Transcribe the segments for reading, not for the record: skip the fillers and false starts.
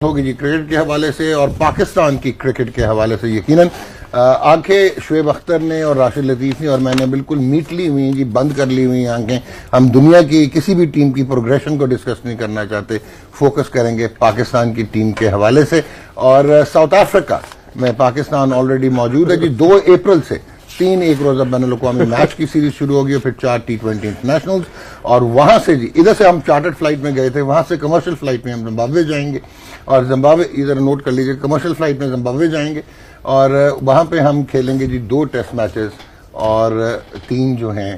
होगी जी क्रिकेट के हवाले से और पाकिस्तान की क्रिकेट के हवाले से। यकीनन आंखें शुएब अख्तर ने और राशिद लतीफ ने और मैंने बिल्कुल मीट ली हुई जी, बंद कर ली हुई आंखें। हम दुनिया की किसी भी टीम की प्रोग्रेशन को डिस्कस नहीं करना चाहते, फोकस करेंगे पाकिस्तान की टीम के हवाले से। और साउथ अफ्रीका में पाकिस्तान ऑलरेडी मौजूद है जी। 2 अप्रैल से 3 एक रोजा बैनुल-अक़वामी मैच की सीरीज शुरू होगी और फिर 4 T20 इंटरनेशनल्स। और वहां से जी इधर से हम चार्टर्ड फ्लाइट में गए थे, वहां से कमर्शियल फ्लाइट में हम जिम्बाब्वे जाएंगे और जिम्बाब्वे इधर नोट कर लीजिए, कमर्शियल फ्लाइट में जिम्बाब्वे जाएंगे और वहां पे हम खेलेंगे जी 2 टेस्ट मैचेस और 3 जो हैं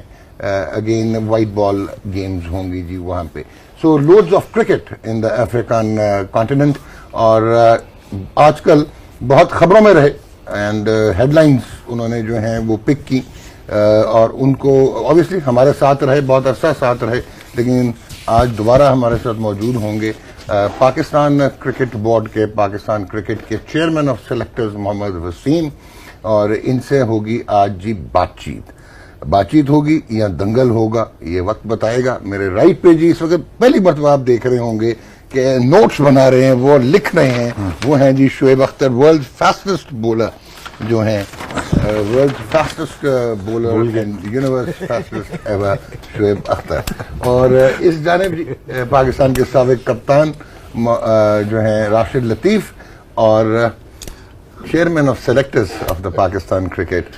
अगेन वाइट बॉल गेम्स होंगी जी वहां पे। So loads of cricket in the African continent. और आजकल बहुत खबरों में रहे एंड हेडलाइंस उन्होंने जो हैं वो पिक की और उनको ऑब्वियसली हमारे साथ रहे, बहुत अरसा साथ रहे, लेकिन आज दोबारा हमारे साथ मौजूद होंगे पाकिस्तान क्रिकेट बोर्ड के, पाकिस्तान क्रिकेट के chairman of selectors Mohammad Wasim. और इनसे होगी आज जी बातचीत होगी या दंगल होगा, ये वक्त बताएगा। मेरे राइट पे जी इस वक्त पहली मरतबा आप देख रहे होंगे कि नोट्स बना रहे हैं, वो लिख रहे हैं, वो हैं जी Shoaib Akhtar, world fastest bowler जो हैं, world fastest bowler and universe fastest ever Shoaib Akhtar. और इस जानिब पाकिस्तान के साबिक कप्तान जो हैं राशिद लतीफ और chairman of selectors of the Pakistan cricket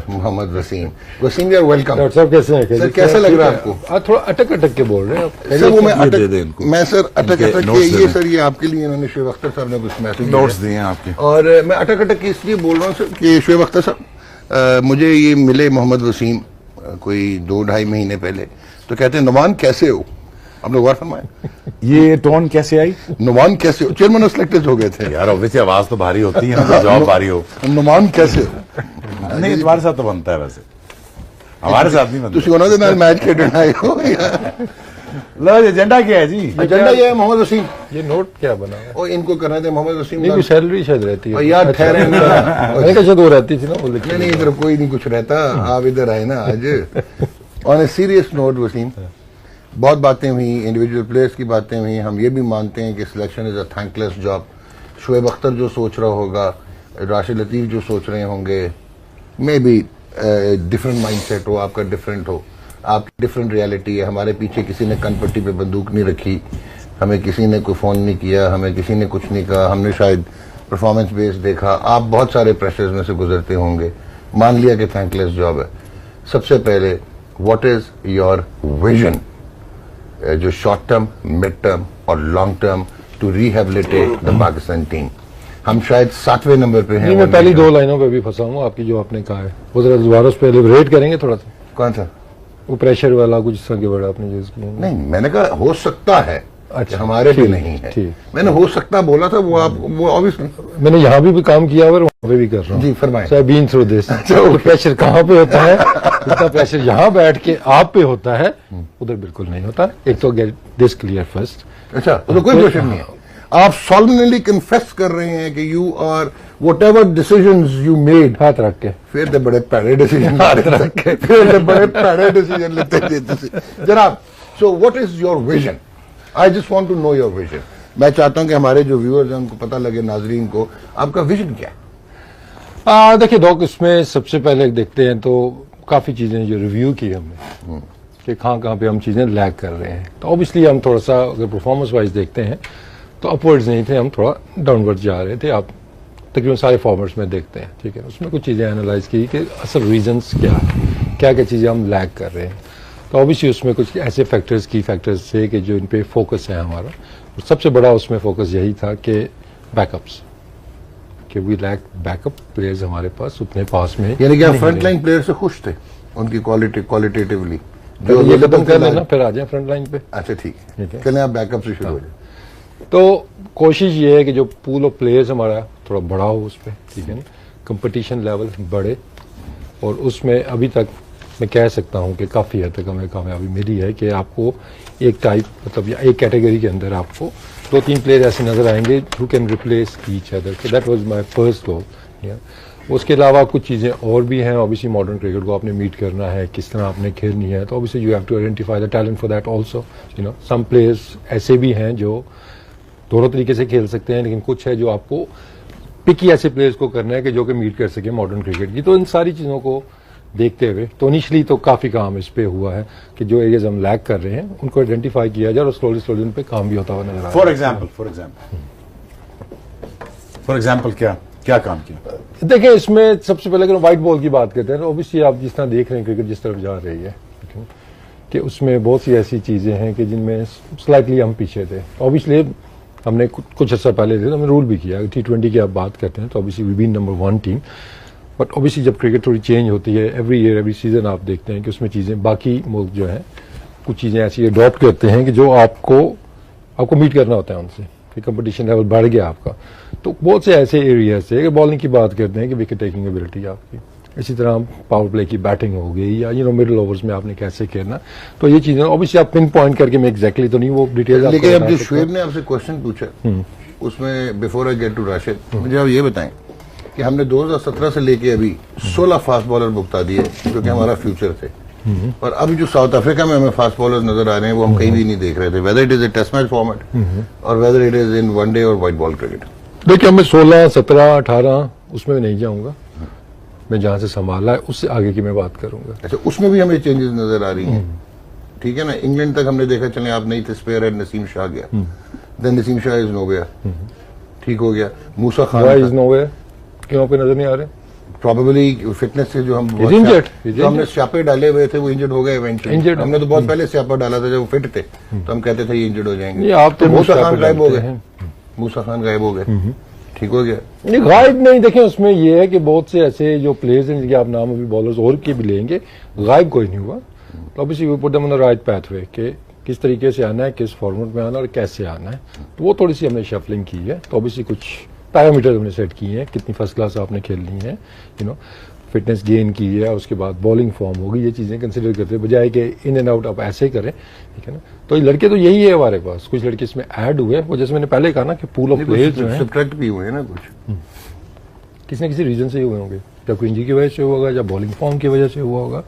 Mohammad Wasim. Wasim यार वेलकम। डॉक्टर साहब कैसे हैं? सर कैसा लग रहा है आपको? आप थोड़ा अटक के बोल रहे हैं सर। वो मैं सर अटक के ये सर ये आपके लिए इन्होंने शुएब अख्तर साहब ने कुछ मैसेज नोट्स दिए हैं आपके। और मैं अटक के इसलिए बोल रहा हूँ सर कि शुएब अख्तर साहब मुझे ये मिले मोहम्मद वसीम कोई 2-2.5 महीने पहले, तो कहते हैं नुमान कैसे हो? आपने गौर फरमाया ये टोन कैसे आई? नुमान कैसे हो? चेयरमैन ऑफ सेलेक्टर्स हो गए थे यार, ऑब्वियसली आवाज तो भारी होती है, जवाब भारी हो। नुमान कैसे हो? नहीं, तुम्हारे साथ तो बनता है, वैसे हमारे साथ नहीं बनता। तुम उन्होंने नाल मैच खेलना आए हो लो, एजेंडा क्या है जी? एजेंडा ये है मोहम्मद वसीम। ये नोट क्या बना है? और इनको करना थे मोहम्मद वसीम। नहीं, सैलरी शायद रहती है यार, ठहरे शायद वो रहती थी ना। नहीं इधर कोई नहीं कुछ रहता, आप इधर आए ना आज। On a serious note Wasim, बहुत बातें हुई, इंडिविजुअल प्लेयर्स की बातें हुई। हम ये भी मानते हैं कि selection is a thankless job. Shoaib Akhtar जो सोच रहा होगा, राशिद लतीफ जो सोच रहे होंगे, मे बी डिफरेंट माइंडसेट हो, आपका डिफरेंट हो, आपकी डिफरेंट रियलिटी है। हमारे पीछे किसी ने कनपट्टी पे बंदूक नहीं रखी, हमें किसी ने कोई फोन नहीं किया, हमें किसी ने कुछ नहीं कहा, हमने शायद परफॉर्मेंस बेस्ड देखा। आप बहुत सारे प्रेशर्स में से गुजरते होंगे, मान लिया कि थैंकलेस जॉब है। सबसे पहले व्हाट इज योर विजन, जो शॉर्ट टर्म, मिड टर्म और long term to rehabilitate the Pakistan team? हम शायद 7वें नंबर पे हैं। मैं पहली 2 लाइनों पे भी फंसा हूँ आपकी, जो आपने कहा है वो जरा दोबारा उस पर एलिबरेट करेंगे थोड़ा सा। कौन सा? वो प्रेशर वाला कुछ इस तरह के वर्ड आपने यूज किया। नहीं, मैंने कहा हो सकता है, अच्छा, हमारे भी नहीं है। मैंने हो सकता बोला था, वो आप वो ऑब्वियसली मैंने यहाँ भी काम किया और वहाँ पे भी कर रहा हूँ जी। फरमाएं। So I been through this. Pressure कहाँ पे होता है? इतना प्रेशर यहाँ बैठ के आप पे होता है, उधर बिल्कुल नहीं होता। एक तो गेट दिस क्लियर फर्स्ट। अच्छा, तो कोई प्रेशर नहीं है। आप सॉलिडली कन्फेस कर रहे हैं कि you are whatever decisions you made, हाथ रख के, फिर तो बड़े पैड़े डिसीजन हाथ रख के, फिर तो बड़े पैड़े डिसीजन लेते जनाब। So what is your vision? I just want to know your vision. मैं चाहता हूं कि हमारे जो व्यूअर्स हैं उनको पता लगे, नाजरीन को, आपका विजन क्या है? देखिए डॉक, इसमें सबसे पहले देखते हैं तो काफी चीजें जो रिव्यू की हमने कि कहाँ पे हम चीजें लैग कर रहे हैं। तो ऑब्वियसली हम थोड़ा सा अगर परफॉर्मेंस वाइज देखते हैं तो अपवर्ड्स नहीं थे, हम थोड़ा डाउनवर्ड जा रहे थे। आप तकरीबन सारे फॉर्मेट्स में देखते हैं, ठीक है। उसमें कुछ चीजें एनालाइज की कि असल रीजंस क्या है, क्या क्या चीजें हम लैग कर रहे हैं। तो ऑब्वियसली उसमें कुछ ऐसे फैक्टर्स, की फैक्टर्स थे कि जो इन पे फोकस है हमारा। और सबसे बड़ा उसमें फोकस यही था कि बैकअप्स, कि वी लैक बैकअप प्लेयर्स हमारे पास उतने पास में। यानी कि आप फ्रंट लाइन प्लेयर से खुश थे, उनकी क्वालिटेटिवली जो ये खत्म कर लेना, फिर आ जाए फ्रंट लाइन पे। अच्छा ठीक है, चलें आप बैकअप से शुरू हो जाए। तो कोशिश ये है कि जो पूल ऑफ प्लेयर्स हमारा थोड़ा बड़ा हो उस पर, ठीक है ना, कंपटीशन लेवल बढ़े। और उसमें अभी तक मैं कह सकता हूं कि काफ़ी हद तक हमें कामयाबी मिली है कि आपको एक टाइप, मतलब या एक कैटेगरी के अंदर आपको 2-3 प्लेयर ऐसे नजर आएंगे who can replace each other. So that was my first goal. उसके अलावा कुछ चीज़ें और भी हैं। ऑब्वियसली मॉडर्न क्रिकेट को आपने मीट करना है, किस तरह आपने खेलनी है, तो obviously you have to identify the talent for that also. Some players ऐसे भी हैं जो दोनों तरीके से खेल सकते हैं, लेकिन कुछ है जो आपको पिकी ऐसे प्लेयर्स को करना है कि जो कि मीट कर सके मॉडर्न क्रिकेट की। तो इन सारी चीज़ों को देखते हुए तो इनिशियली तो काफ़ी काम इस पे हुआ है कि जो एरियाज हम लैक कर रहे हैं उनको आइडेंटिफाई किया जाए और स्लोली स्लोली उन पे काम भी होता हुआ नजर आ रहा है। फॉर एग्जाम्पल क्या काम किया? देखिए, इसमें सबसे पहले अगर व्हाइट बॉल की बात करते हैं तो ऑब्वियसली आप जिस तरह देख रहे हैं क्रिकेट जिस तरफ जा रही है कि उसमें बहुत सी ऐसी चीज़ें हैं कि जिनमें स्लाइटली हम पीछे थे। ऑब्वियसली हमने कुछ अर्सा पहले थे तो हमने रूल भी किया। T20 की आप बात करते हैं तो obviously we been number 1 team, but obviously जब क्रिकेट थोड़ी चेंज होती है एवरी ईयर एवरी सीजन आप देखते हैं कि उसमें चीज़ें बाकी मुल्क जो है कुछ चीज़ें ऐसी अडॉप्ट करते हैं कि जो आपको मीट करना होता है उनसे कि कंपटीशन लेवल बढ़ गया आपका। तो बहुत से ऐसे एरियाज से अगर बॉलिंग की बात करते हैं कि विकेट टेकिंग एबिलिटी आपकी, इसी तरह पावर प्ले की बैटिंग हो गई या मिडिल ओवर्स में आपने कैसे खेलना, तो ये चीजें ऑब्वियसली आप पिन पॉइंट करके मैं एग्जैक्टली तो नहीं वो डिटेल। लेकिन अब जो शुएब ने आपसे क्वेश्चन पूछा उसमें before I get to Rashid, मुझे आप ये बताएं कि हमने 2017 से लेके अभी 16 फास्ट बॉलर भुगता दिए जो कि हमारा फ्यूचर थे, और अब जो साउथ अफ्रीका में हमें फास्ट बॉलर नजर आ रहे हैं वो हम कहीं भी नहीं देख रहे थे, whether it is a test match format और whether it is in one day और व्हाइट बॉल क्रिकेट। देखिए, मैं 16, 17, 18 उसमें नहीं जाऊंगा, मैं जहां से संभाला है उससे आगे की मैं बात करूंगा। अच्छा, उसमें भी हमें चेंजेस नजर आ रही हैं, ठीक है ना। इंग्लैंड तक हमने देखा, चले आप नहीं थे, स्पेयर है नसीम शाह गया, then Naseem Shah is no गया, ठीक हो गया। मूसा खान इज नो गया, क्यों पे नजर नहीं आ रहे? प्रॉबेबली फिटनेस से जो हम हमने स्यापे डाले हुए थे वो इंजर्ड हो गए इवेंचुअली। हमने तो बहुत पहले स्यापा डाला था जब वो फिट थे तो हम कहते थे ये इंजर्ड हो जाएंगे। आप तो मूसा खान गायब हो गए, मूसा खान गायब हो गए, ठीक हो गया। नहीं, गायब नहीं। देखें, उसमें यह है कि बहुत से ऐसे जो प्लेयर्स हैं जिनके आप नाम अभी बॉलर्स और के भी लेंगे, गायब कोई नहीं हुआ। तो obviously we put them on the right pathway कि किस तरीके से आना है, किस फॉर्मेट में आना और कैसे आना है, तो वो थोड़ी सी हमने शफलिंग की है। तो ऑब्वियसली कुछ पैरामीटर हमने सेट किए हैं, कितनी फर्स्ट क्लास आपने खेलनी है, फिटनेस गेन की है, उसके बाद बॉलिंग फॉर्म होगी, ये चीजें कंसिडर करते हैं बजाय कि इन एंड आउट आप ऐसे करें, ठीक है ना। तो ये लड़के तो यही है हमारे पास, कुछ लड़के इसमें ऐड हुए, वो जैसे मैंने पहले कहा ना कि पूल ऑफ प्लेयर्स जो है सब्ट्रैक्ट भी हुए ना कुछ, किसी न किसी रीजन से ही हुए होंगे, या कोई इंजरी की वजह से हुआ होगा या बॉलिंग फॉर्म की वजह से हुआ होगा,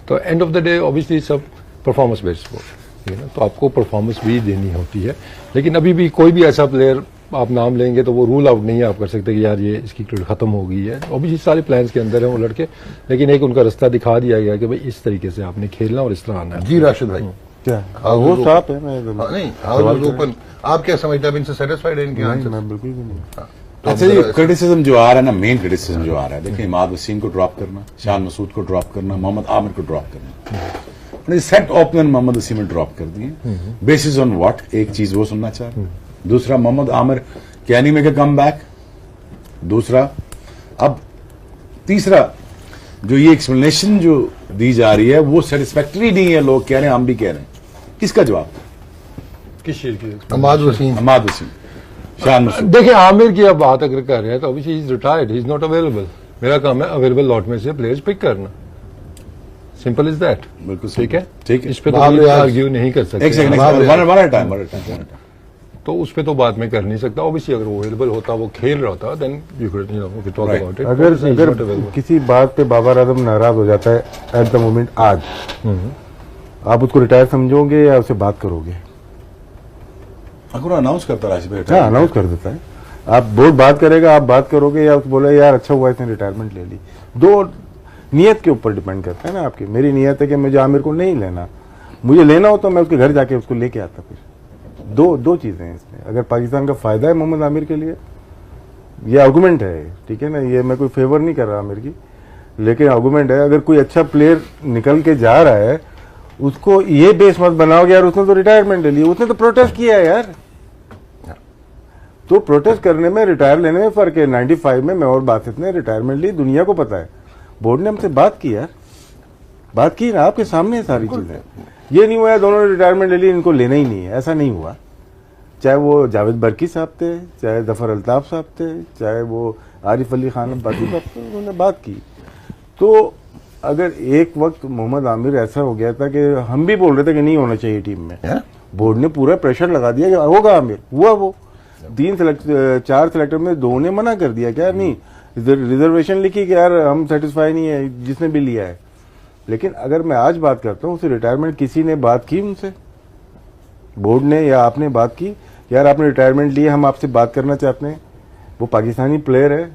तो and of the day obviously सब परफॉर्मेंस बेस्ड हो, ठीक है ना। तो आपको परफॉर्मेंस भी देनी होती है, लेकिन अभी भी कोई भी ऐसा प्लेयर आप नाम लेंगे तो वो रूल आउट नहीं आप कर सकते कि यार ये इसकी क्रिकेट खत्म हो गई है। ऑब्वियसली सारे प्लान्स के अंदर है वो लड़के, लेकिन एक उनका रास्ता दिखा दिया गया कि भाई इस तरीके से आपने खेलना और इस तरह आना है। जी राशिद भाई, क्या वो साफ है? नहीं, हाउस ओपन। आप क्या समझते हैं, इनसे सेटिस्फाइड है इनके आंसर? मैं बिल्कुल भी नहीं। अच्छा, ये क्रिटिसिज्म जो आ रहा है ना, मेन क्रिटिसिज्म जो आ रहा है, देखिए इमाद वसीम को ड्रॉप करना, शान मसूद को ड्रॉप करना, मोहम्मद आमिर को ड्रॉप करना, सेट ओपनर मोहम्मद वसीम ने ड्रॉप कर दिए। Basis on what? एक चीज वो सुनना चाह रहा, दूसरा Mohammad Amir can he make a comeback, दूसरा, अब तीसरा जो ये एक्सप्लेनेशन जो दी जा रही है वो सेटिस्फैक्टरी नहीं है, लोग कह रहे हैं, हम भी कह रहे हैं, किसका जवाब? किस चीज की? अमाद वसीम, शान मसूद। देखिए, आमिर की आप बात अगर कर रहे हैं तो obviously he is retired, he is not available. मेरा काम है अवेलेबल लॉट में से प्लेयर्स पिक करना, सिंपल इज दैट। बिल्कुल ठीक है, ठीक है, इस पे तो आर्ग्यू नहीं कर सकते। एक सेकंड, तो उस पे तो बात में कर नहीं सकता। ऑब्वियसली अगर वो अवेलेबल होता, वो खेल रहा होता, then you could talk about it. अगर किसी बात पे बाबर आजम नाराज हो जाता है एट द मोमेंट आज, आप उसको रिटायर समझोगे या उससे बात करोगे? अगर अनाउंस करता राशिद भाई, हाँ, अनाउंस कर देता है। आप बोर्ड बात करेगा, आप बात करोगे या बोले यार अच्छा हुआ इसने रिटायरमेंट ले ली। दो नियत के ऊपर डिपेंड करता है ना आपकी। मेरी नियत है कि मुझे आमिर को नहीं लेना, मुझे लेना हो तो मैं उसके घर जाके उसको लेके आता। फिर दो चीजें हैं इसमें। अगर पाकिस्तान का फायदा है मोहम्मद आमिर के लिए, ये आर्गुमेंट है, ठीक है ना, ये मैं कोई फेवर नहीं कर रहा आमिर की, लेकिन आर्गुमेंट है। अगर कोई अच्छा प्लेयर निकल के जा रहा है उसको ये बेस मत बनाओगे यार उसने तो रिटायरमेंट ले ली, उसने तो प्रोटेस्ट किया है यार। तो प्रोटेस्ट करने में रिटायर लेने में फर्क है। 95 में मैं और बासित ने रिटायरमेंट ली, दुनिया को पता है। बोर्ड ने हमसे बात की यार, बात की ना, आपके सामने है सारी चीजें। ये नहीं हुआ दोनों ने रिटायरमेंट ले ली, इनको लेना ही नहीं है, ऐसा नहीं हुआ। चाहे वो जावेद बरकी साहब थे, चाहे जफर अल्ताफ साहब थे, चाहे वो आरिफ अली खान अब्बासी साहब थे, उन्होंने बात की। तो अगर एक वक्त मोहम्मद आमिर ऐसा हो गया था कि हम भी बोल रहे थे कि नहीं होना चाहिए टीम में, बोर्ड ने पूरा प्रेशर लगा दिया कि होगा आमिर, हुआ वो 4 सिलेक्टर में 2 ने मना कर दिया क्या नहीं, रिजर्वेशन लिखी कि यार हम सेटिस्फाई नहीं है जिसने भी लिया है। लेकिन अगर मैं आज बात करता हूं, उसे रिटायरमेंट किसी ने बात की उनसे, बोर्ड ने या आपने बात की कि यार आपने रिटायरमेंट ली, हम आपसे बात करना चाहते हैं। वो पाकिस्तानी प्लेयर है,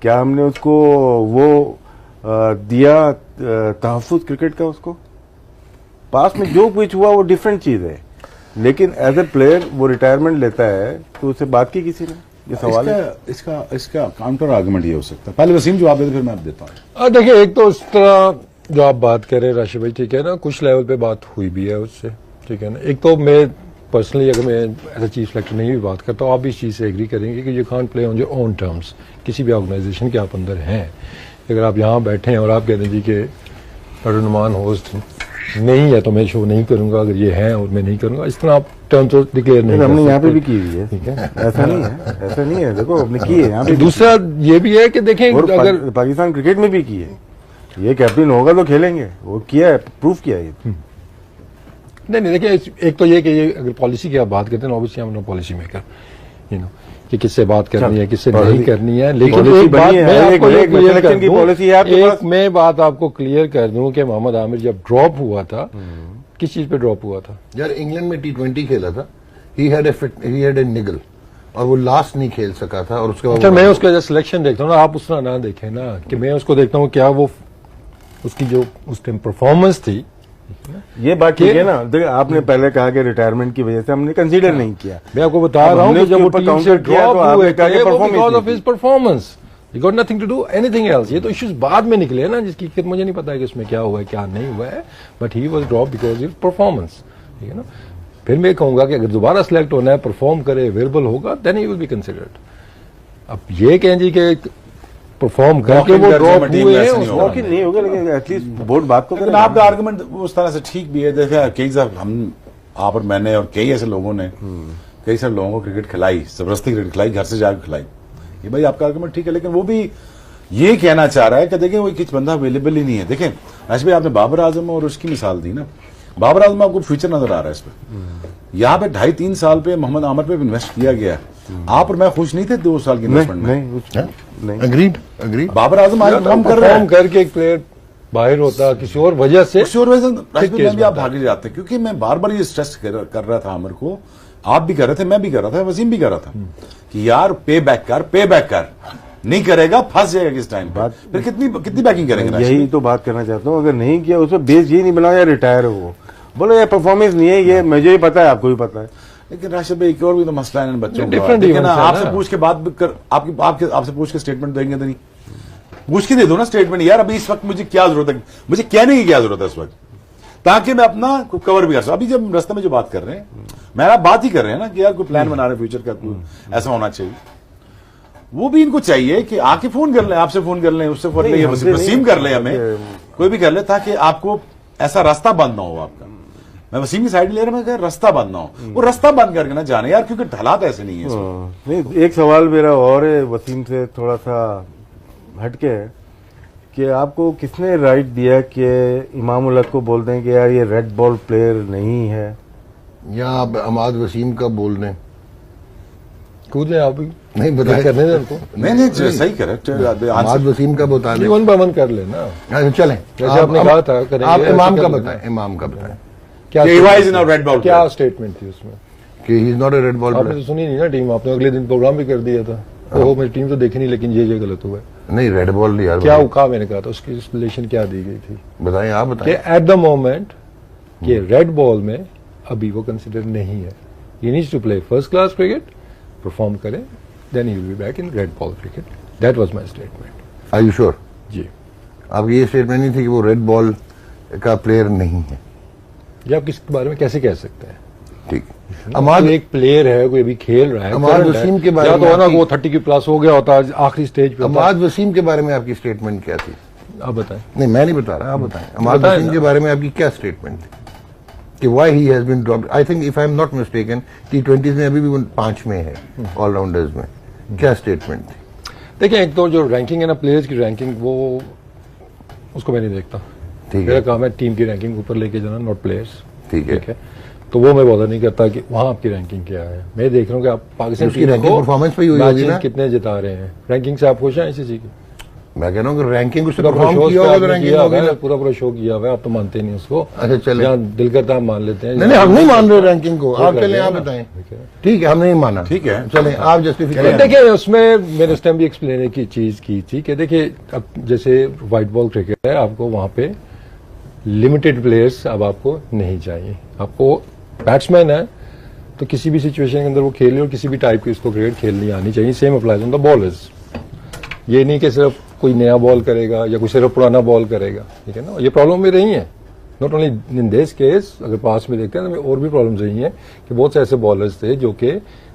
क्या हमने उसको वो दिया तहफ्फुज क्रिकेट का? उसको पास में जो कुछ हुआ वो डिफरेंट चीज है, लेकिन एज ए प्लेयर वो रिटायरमेंट लेता है तो उससे बात की किसी ने? ये सवाल है। इसका काउंटर आर्गुमेंट ये हो सकता है। पहले वसीम जवाब दे, फिर मैं देता हूँ। देखिए, एक तो इस तरह जो आप बात कर रहे हैं राशिद भाई, ठीक है ना, कुछ लेवल पे बात हुई भी है उससे, ठीक है ना। एक तो मैं पर्सनली, अगर मैं एज ए चीफ सेलेक्टर नहीं भी बात करता हूँ, आप भी इस चीज़ से एग्री करेंगे कि you can't play on your own terms. किसी भी ऑर्गेनाइजेशन के आप अंदर हैं, अगर आप यहाँ बैठे हैं और आप कहते हैं जी कि नुमान होस्ट नहीं है तो मैं शो नहीं करूंगा, अगर ये है और मैं नहीं करूंगा, इस तरह आप टर्म तो डिक्लेयर नहीं हमने कर यहाँ पे सकते। भी की हुई है, ठीक है, ऐसा नहीं है, ऐसा नहीं है। देखो हमने की है यहाँ पे। दूसरा ये भी है कि देखें, और अगर पाकिस्तान क्रिकेट में भी की है, ये कैप्टन होगा तो खेलेंगे, वो किया है, प्रूफ किया है ये। नहीं देखिए, एक तो ये कि ये अगर पॉलिसी की आप बात करते हैं, ऑब्वियसली हम पॉलिसी मेकर, यू नो, कि किससे बात करनी है, किससे नहीं करनी है। लेकिन पॉलिसी एक बात बनी है, मैं आपको एक क्लियर सिलेक्शन कर की पॉलिसी है आपके दूं, पास। एक मैं बात आपको क्लियर कर दूं कि मोहम्मद आमिर जब ड्रॉप हुआ था, किस चीज पे ड्रॉप हुआ था? यार इंग्लैंड में T20 खेला था, ही हैड ए निगल, और वो लास्ट नहीं खेल सका था, और उसके बाद अच्छा, मैं उसका सिलेक्शन देखता हूँ ना, आप उस तरह ना देखें ना, कि मैं उसको देखता हूँ क्या वो उसकी जो उस टाइम परफॉर्मेंस थी। ये बात ठीक है ना। देखिए, आपने पहले कहा कि रिटायरमेंट की वजह से हमने कंसीडर नहीं किया। मैं आपको बता रहा हूँ हमने कि जब वो उसके ऊपर टीम से काउंटर किया ड्रॉप तो आपने हुए कहा कि थे, वो performance बिकॉज नहीं of his performance, he got nothing to do anything else. ये तो इश्यूज बाद में निकले ना, जिसकी खैर मुझे नहीं पता है कि उसमें क्या हुआ है क्या नहीं हुआ है, but he was drop because his performance, ठीक है ना। फिर मैं कहूंगा कि अगर दोबारा सिलेक्ट होना है, परफॉर्म करे, अवेलेबल होगा, then he will be considered. अब ये कहें जी कि परफॉर्म करके वो ड्रॉप हुए हैं, उसको कि नहीं होगा, लेकिन एटलीस्ट बोर्ड बात तो लेकिन करें। आपका आर्गुमेंट उस तरह से ठीक भी है। देखिए, कई सारे हम, आप और मैंने और कई ऐसे लोगों ने कई सारे लोगों को क्रिकेट खिलाई, जबरदस्ती क्रिकेट खिलाई, घर से जाकर खिलाई। ये भाई आपका आर्गुमेंट ठीक है, लेकिन वो भी ये कहना चाह रहा है कि देखिए वो कुछ बंदा अवेलेबल ही नहीं है। देखें राज भाई, आपने बाबर आजम और उसकी मिसाल दी ना, बाबर आजम में आपको फ्यूचर नजर आ रहा है इसमें। यहाँ पे 2.5-3 साल पे मोहम्मद आमिर पे इन्वेस्ट किया गया। आप और मैं खुश नहीं थे 2 साल की इन्वेस्टमेंट में? नहीं। अग्रीड। बाबर आजम आज परफॉर्म कर रहा है। परफॉर्म करके एक प्लेयर बाहर होता किसी और वजह से, उसी और वजह से राजनीति में भी आप बनता भागे जाते, क्योंकि मैं बार बार ये स्ट्रेस कर रहा था आमिर को, आप भी कर रहे थे, मैं भी कर रहा था, वसीम भी कर रहा था कि यार पे बैक कर, नहीं करेगा फंस जाएगा किस टाइम पर, फिर कितनी बैकिंग करेंगे? यही तो बात करना चाहता हूँ। अगर नहीं किया, उसमें बेस ये नहीं बनाया रिटायर हो, वो बोलो यार परफॉर्मेंस नहीं है, ये मुझे ही पता है, आपको भी पता है। लेकिन राशिद भाई, एक और भी तो मसला है इन बच्चों का। Different देखिए events ना, है आपसे ना। पूछ के बात कर, आपसे पूछ के स्टेटमेंट देंगे तो नहीं, पूछ के दे दो ना स्टेटमेंट, यार अभी इस वक्त मुझे क्या जरूरत है, मुझे कहने की क्या जरूरत है इस वक्त, ताकि मैं अपना कवर भी कर सकूं। अभी जब रास्ते में जो बात कर रहे हैं, मैं आप बात ही कर रहे हैं ना कि यार कोई प्लान बना रहे फ्यूचर का, कोई ऐसा होना चाहिए, वो भी इनको चाहिए कि आके फोन कर लें, आपसे फोन कर लें, उससे फोन लें, वसीम कर ले, हमें कोई भी कर ले, ताकि आपको ऐसा रास्ता बंद ना हो आपका। मैं वसीम की साइड ले रहा हूं, रास्ता बंद ना हो, वो रास्ता बंद करके ना जाने यार, क्योंकि हालात ऐसे नहीं है इसमें। नहीं, एक सवाल मेरा और है वसीम से थोड़ा सा हटके है कि आपको किसने राइट दिया कि इमाम उल हक को बोल दें कि यार ये रेड बॉल प्लेयर नहीं है, या आप अमाद वसीम का बोल रहे हैं? कूद लें आप भी, नहीं बताए करने दें उनको, नहीं सही करेक्ट अमाद वसीम का बता दें। वन बाय वन कर लेना। अच्छा, चलें, जैसे आपने कहा था करेंगे, आप ऐसे इमाम कर का लेना। बताएं, इमाम का बताएं क्या रेड बॉल क्या स्टेटमेंट थी उसमें? कि he is not a red ball आपने तो सुनी नहीं ना टीम, आपने अगले दिन प्रोग्राम भी कर दिया था। तो मेरी टीम तो देखी नहीं, लेकिन ये गलत हुआ है। नहीं, रेड बॉल यार, क्या कहा मैंने कहा था, उसकी एक्सप्लेनेशन क्या दी गई थी बताएं, आप कि बताएं। एट द मोमेंट कि रेड बॉल में अभी वो कंसिडर नहीं है, he needs to play first class cricket, perform करें, then he will be back in red ball cricket. That was my statement. Are you sure? जी, आपकी ये स्टेटमेंट नहीं थी कि वो रेड बॉल का प्लेयर नहीं है? ये आप किसके बारे में कैसे कह सकते हैं? ठीक। अमाद कोई एक प्लेयर है, कोई अभी खेल रहा है, अमाद current है, वसीम के बारे या में तो ना आपकी- वो 30 की प्लस हो गया होता, आखिरी स्टेज पे होता। अमाद वसीम के बारे में आपकी स्टेटमेंट क्या थी? आप बताएं। नहीं, मैं नहीं बता रहा, आप बताएं। अमाद बताएं वसीम ना। के बारे में आपकी क्या स्टेटमेंट थी कि why he has been dropped? I think if I am not mistaken, T20 में अभी भी वो 5 में है ऑलराउंडर्स में। क्या स्टेटमेंट थी? देखिए, एक तो जो रैंकिंग है ना, प्लेयर्स की रैंकिंग, वो उसको मैं नहीं देखता। ठीक मेरा है, काम है टीम की रैंकिंग ऊपर लेके जाना, नॉट प्लेयर्स। ठीक है। ठीक है, तो वो मैं बॉदर नहीं करता कि वहां आपकी रैंकिंग क्या है। मैं देख रहा हूँ कि आप पाकिस्तान उसकी टीम रैंकिंग को परफॉर्मेंस पे ही हुई होगी मैचेस ना? कितने जिता रहे हैं, रैंकिंग से आप खुश हैं ICC की? मैं कह रहा हूँ कि रैंकिंग उसने पूरा परफॉर्म शो किया होगा तो रैंकिंग होगी ना। पूरा शो किया हुआ है, आप तो मानते नहीं उसको। अच्छा चले, जहाँ दिल करता है हम मान लेते हैं। नहीं हम नहीं मान रहे रैंकिंग को, आप कर चलें, दिया आप ना। बताएं। ठीक है, हम नहीं माना, ठीक है। चलें आप जस्टिफिकेशन। देखिए उसमें मैंने उस टाइम भी एक्सप्लेन की चीज की थी कि देखिए अब जैसे व्हाइट बॉल क्रिकेट है, आपको वहां पे लिमिटेड प्लेयर्स अब आपको नहीं चाहिए। आपको बैट्समैन है तो किसी भी सिचुएशन के अंदर वो खेले और किसी भी टाइप की उसको क्रिकेट खेलनी आनी चाहिए। Same applies on the bowlers. ये नहीं कि सिर्फ कोई नया बॉल करेगा या कोई सिर्फ पुराना बॉल करेगा, ठीक है ना। ये प्रॉब्लम भी रही है, not only in this case. अगर पास में देखते हैं तो और भी प्रॉब्लम्स रही हैं कि बहुत से ऐसे बॉलर्स थे जो कि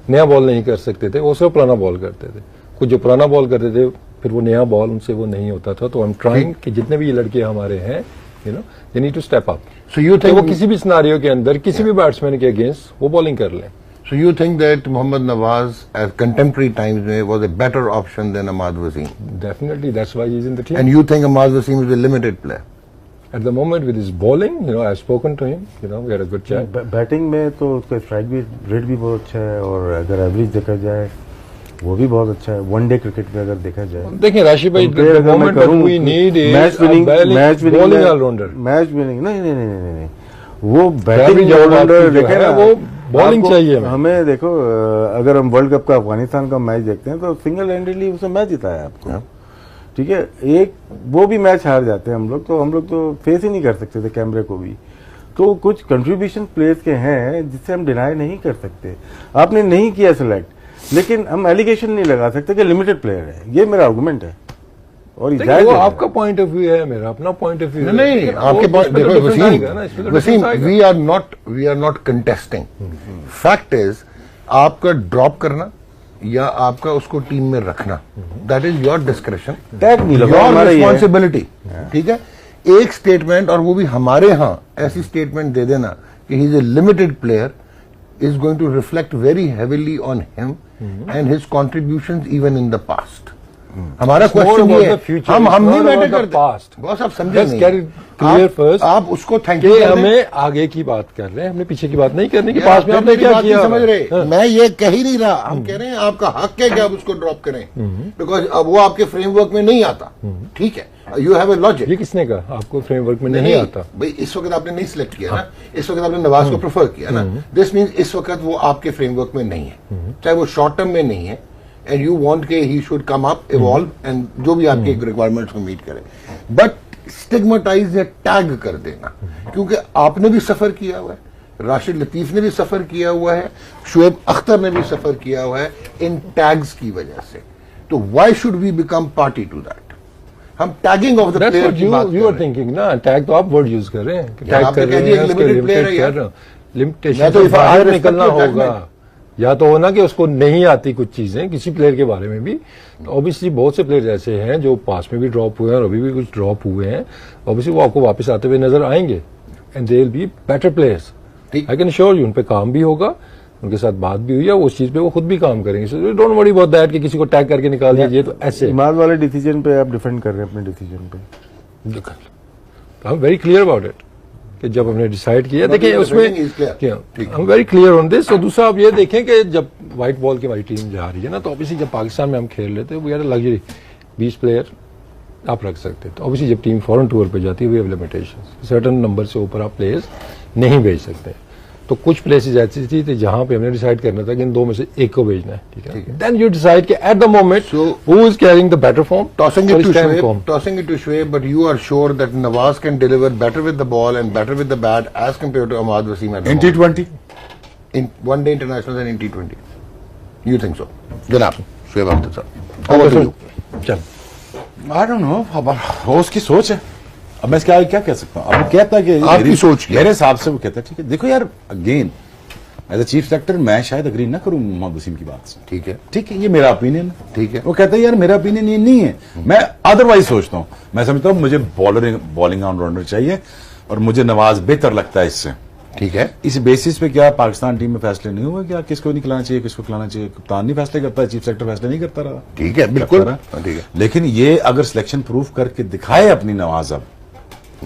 नया बॉल नहीं कर सकते थे, वो सिर्फ पुराना बॉल करते थे। कुछ जो पुराना बॉल करते थे फिर वो नया बॉल उनसे वो नहीं होता था। तो आई एम ट्राइंग कि जितने भी ये लड़के हमारे हैं, you know, they need to step up. So you think वो किसी भी सिनारियो के अंदर किसी भी बैट्समैन के अगेंस्ट वो बॉलिंग कर लें। So you think that Mohammad Nawaz at contemporary times was a better option than Ahmad Wasim? Definitely, that's why he's in the team. And you think Ahmad Wasim is a limited player? At the moment with his bowling, you know, I've spoken to him, you know, we had a good chat. Batting में तो उसका strike भी rate भी बहुत अच्छा है, और अगर एवरेज देखा जाए वो भी बहुत अच्छा है। वनडे क्रिकेट में अगर देखा जाए, देखिए राशिद भाई, the moment that we need is a bowling all-rounder. Match winning नहीं, वो Average बैटिंग all-rounder ऑलराउंडर जो देखे है, ना, वो bowling आपको- चाहिए हमें। हमें देखो, अगर हम वर्ल्ड कप का अफगानिस्तान का मैच देखते हैं तो सिंगल हैंडेडली उसने मैच जिताया आपको, ठीक है। एक वो भी मैच हार जाते हैं हम लोग तो फेस ही नहीं कर सकते थे कैमरे को भी। तो कुछ कंट्रीब्यूशन प्लेयर्स के हैं जिससे हम डिनाई नहीं कर सकते। आपने नहीं किया सिलेक्ट, लेकिन हम एलिगेशन नहीं लगा सकते कि लिमिटेड प्लेयर है। ये मेरा आर्गुमेंट है, और देखिए, वो आपका पॉइंट ऑफ व्यू है, मेरा अपना पॉइंट ऑफ व्यू है। नहीं, आपके पॉइंट देखो Wasim, we are not contesting. Fact is आपका ड्रॉप करना या आपका उसको टीम में रखना, that is your description, tag नहीं लगा, योर हमारा ही है। रिस्पॉन्सिबिलिटी। ठीक है, एक स्टेटमेंट, और वो भी हमारे यहाँ ऐसी स्टेटमेंट दे देना कि he is a limited player is going to reflect very heavily on him and his contributions even in the past. हमारा It's more क्वेश्चन about ये the है, future, हम it's नहीं not मैटर about the करते। past. Boss आप समझे Let's नहीं, get it clear first आप उसको थैंक कि यू हमें आगे की बात कर रहे हैं, हमने पीछे की बात नहीं करनी कि पास में आपने क्या किया। समझ रहे, हाँ। मैं ये कह ही नहीं रहा, हम कह रहे हैं आपका हक है कि आप उसको ड्रॉप करें, बिकॉज अब वो आपके फ्रेमवर्क में नहीं आता। ठीक है, यू हैव ए लॉजिक। ये किसने कहा आपको फ्रेमवर्क में नहीं आता? भाई इस वक्त आपने नहीं सिलेक्ट किया ना, इस वक्त आपने नवाज को प्रेफर किया ना, दिस मीन्स इस वक्त वो आपके फ्रेमवर्क में नहीं है, चाहे वो शॉर्ट टर्म में नहीं है, एंड यू वांट के he should come up, evolve, and जो भी आपके रिक्वायरमेंट्स को मीट करे। बट स्टिग्मेटाइज या टैग कर देना, क्योंकि आपने भी सफर किया हुआ है, राशिद लतीफ ने भी सफर किया हुआ है, शुएब अख्तर ने भी सफर किया हुआ है इन टैग्स की वजह से। तो why should we become party to that? हम टैगिंग ऑफ द प्लेयर की बात यू आर थिंकिंग ना, टैग तो आप वर्ड यूज कर रहे हैं, यार, आपने कह दिया कि limited player है यार। लिमिटेशन मैं तो से if I बाहर respect निकलना your होगा। judgment। या तो होना कि उसको नहीं आती कुछ चीजें किसी प्लेयर के बारे में भी, तो ऑब्वियसली बहुत से प्लेयर ऐसे हैं जो पास में भी ड्रॉप हुए हैं और अभी भी कुछ ड्रॉप हुए हैं, ऑब्वियसली वो आपको वापस आते हुए नजर आएंगे, and they will be better players. I can sure you, उन पे काम भी होगा, उनके साथ बात भी हुई है, उस चीज पे वो खुद भी काम करेंगे। So don't worry about that कि किसी को टैग करके निकाल दीजिए। तो ऐसे इमाद वाले डिसीजन पे आप डिफेंड कर रहे हैं अपने डिसीजन पे। I am very clear about it कि जब हमने डिसाइड किया, देखिए उसमें is clear. क्या हम वेरी क्लियर ऑन दिस। और दूसरा आप ये देखें कि जब व्हाइट बॉल की हमारी टीम जा रही है ना, तो ऑब्वियसली जब पाकिस्तान में हम खेल रहे थे we had a luxury 20 player आप रख सकते। तो ऑब्वियसली जब टीम फॉरेन टूर पे जाती है we have limitations, certain number से ऊपर आप प्लेयर्स नहीं भेज सकते। तो कुछ प्लेसेस ऐसी थी तो जहां पे हमने डिसाइड करना था कि इन दो में से एक को भेजना है, ठीक है। देन यू डिसाइड कि eight the moment who is carrying the better form, tossing it to Shoaib, but you are sure that Nawaz can deliver better with the ball and better with the bat as compared to Ahmad Wasim at the In moment. T20? In one day international and in T20. You think so? Janab, Shoaib Akhtar sir. Over to you. चल I don't know, अब वो उसकी सोच है। अब मैं इसके आगे क्या कह सकता हूँ? अब वो कहता है कि आपकी मेरी- सोच क्या है? मेरे हिसाब से वो कहता है ठीक है, देखो यार again as a chief selector मैं शायद अग्री ना करूं मोहम्मद वसीम की बात से, ठीक है, ठीक है, ये मेरा ओपिनियन है, ठीक है। वो कहता है यार मेरा ओपिनियन ये नहीं है, मैं अदरवाइज सोचता हूँ। मैं समझता हूँ मुझे बॉलिंग ऑलराउंडर चाहिए और मुझे नवाज बेहतर लगता है इससे। ठीक है। इस बेसिस पे क्या पाकिस्तान टीम में फैसले नहीं हुए क्या किसको नहीं खिलाना चाहिए किसको खिलाना चाहिए? कप्तान नहीं फैसले करता है, चीफ सेलेक्टर फैसले नहीं करता रहा। ठीक है, बिल्कुल करता रहा। ठीक है। लेकिन ये अगर सिलेक्शन प्रूफ करके दिखाए अपनी नवाज अब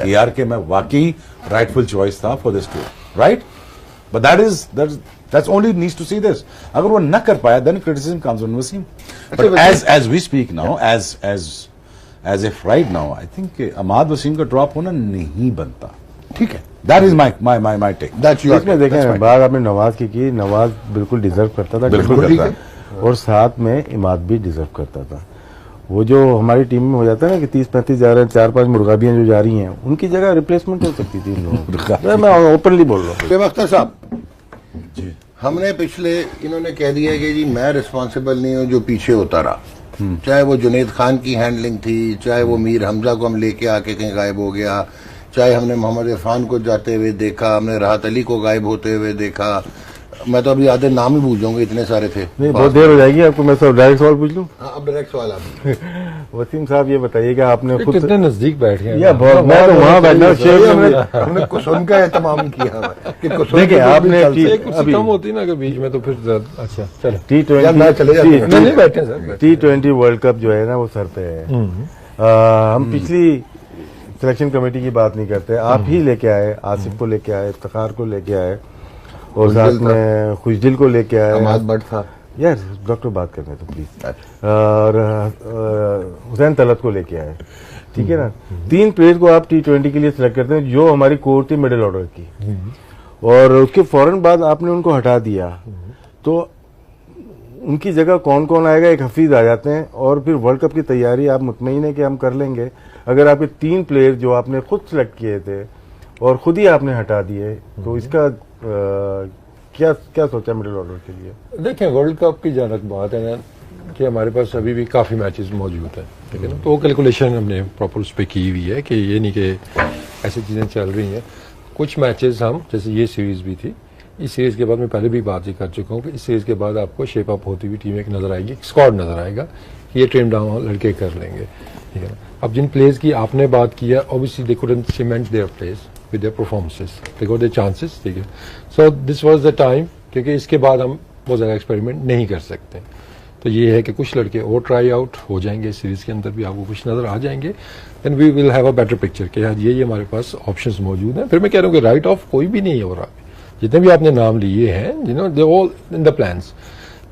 कि यार के मैं वाकई राइटफुल चॉइस था for this tour, right, but that's only needs to see this. अगर वो न कर पाया then criticism comes on Wasim. But as we speak now, as of right now I think Ahmad Wasim का ड्रॉप होना नहीं बनता। ठीक है, that is my take. That's your इसमें देखें बात आपने नवाज की नवाज बिल्कुल डिजर्व करता था, बिल्कुल ठीक करता है। है। और साथ में इमाद भी डिजर्व करता था। वो जो हमारी टीम में हो जाता है ना कि 30-35 जा रहे हैं, 4-5 मुर्गाबियां जो जा रही हैं, उनकी जगह रिप्लेसमेंट हो सकती थी इन लोगों की। मैं ओपनली बोल रहा हूँ। शुएब अख्तर साहब, हमने पिछले इन्होंने कह दिया कि जी मैं रिस्पांसिबल नहीं हूं जो पीछे होता रहा, चाहे वो जुनैद खान की हैंडलिंग थी, चाहे वो मीर हमजा को हम लेके आके कहीं गायब हो गया, चाहे हमने मोहम्मद इरफान को जाते हुए देखा, हमने राहत अली को गायब होते हुए देखा। मैं तो अभी आधे नाम ही भूल जाऊंगा, इतने सारे थे। नहीं बहुत देर हो जाएगी आपको, मैं सब डायरेक्ट सवाल पूछ लूं। हाँ, अब डायरेक्ट सवाल आप। वसीम साहब ये बताइएगा आपने खुद कितने नजदीक बैठ गए या बहुत, मैं तो वहां बैठना हमने कुछ उनका एहतमाम किया है कि कुछ देखिए आपने कुछ कम होती ना अगर बीच में तो फिर अच्छा चलो यार मैं चले जाता हूं। नहीं बैठे सर। T20 वर्ल्ड कप जो है ना वो सर पे है। हम पिछली सिलेक्शन कमेटी की बात नहीं करते, आप ही लेके आए, आसिफ को लेके आए, इफ्तिखार को लेके आए और साथ में खुशदिल को लेके आए। अहमद भट्ट था यार डॉक्टर बात करने तो प्लीज। और हुसैन तलत को लेके आए, ठीक है ना। 3 प्लेयर को आप T20 के लिए सिलेक्ट करते हैं जो हमारी कोर थी मिडिल ऑर्डर की, और उसके फौरन बाद आपने उनको हटा दिया, तो उनकी जगह कौन कौन आएगा? एक हफीज आ जाते हैं, और फिर वर्ल्ड कप की तैयारी आप मुतमईन है कि हम कर लेंगे। अगर आपके 3 प्लेयर जो आपने खुद सिलेक्ट किए थे और खुद ही आपने हटा दिए, तो इसका क्या क्या सोचा मिडिल ऑर्डर के लिए? देखें वर्ल्ड कप की जहाँ तक बात है ना कि हमारे पास अभी भी काफ़ी मैचेस मौजूद हैं, ठीक है ना। तो वो कैलकुलेशन हमने प्रॉपर उस पर की हुई है कि ये नहीं कि ऐसी चीज़ें चल रही हैं। कुछ मैचेस हम, जैसे ये सीरीज़ भी थी, इस सीरीज़ के बाद मैं पहले भी बात ही कर चुका हूँ कि इस सीरीज़ के बाद आपको शेप अप होती हुई टीम एक नज़र आएगी, एक स्क्वाड नज़र आएगा, ये ट्रेन डाउन लड़के कर लेंगे, ठीक है ना। अब जिन प्लेयर्स की आपने बात किया, obviously they couldn't cement their place with their performances, they got their chances, ठीक है। So this was the time, क्योंकि इसके बाद हम बहुत ज़्यादा एक्सपेरिमेंट नहीं कर सकते। तो ये है कि कुछ लड़के और ट्राई आउट हो जाएंगे इस सीरीज़ के अंदर भी, आपको कुछ नज़र आ जाएंगे, then we will have a better picture कि यार ये हमारे पास ऑप्शंस मौजूद हैं। फिर मैं कह रहा हूँ कि राइट ऑफ कोई भी नहीं हो रहा, जितने भी आपने नाम लिए हैं, you know, they all in the plans.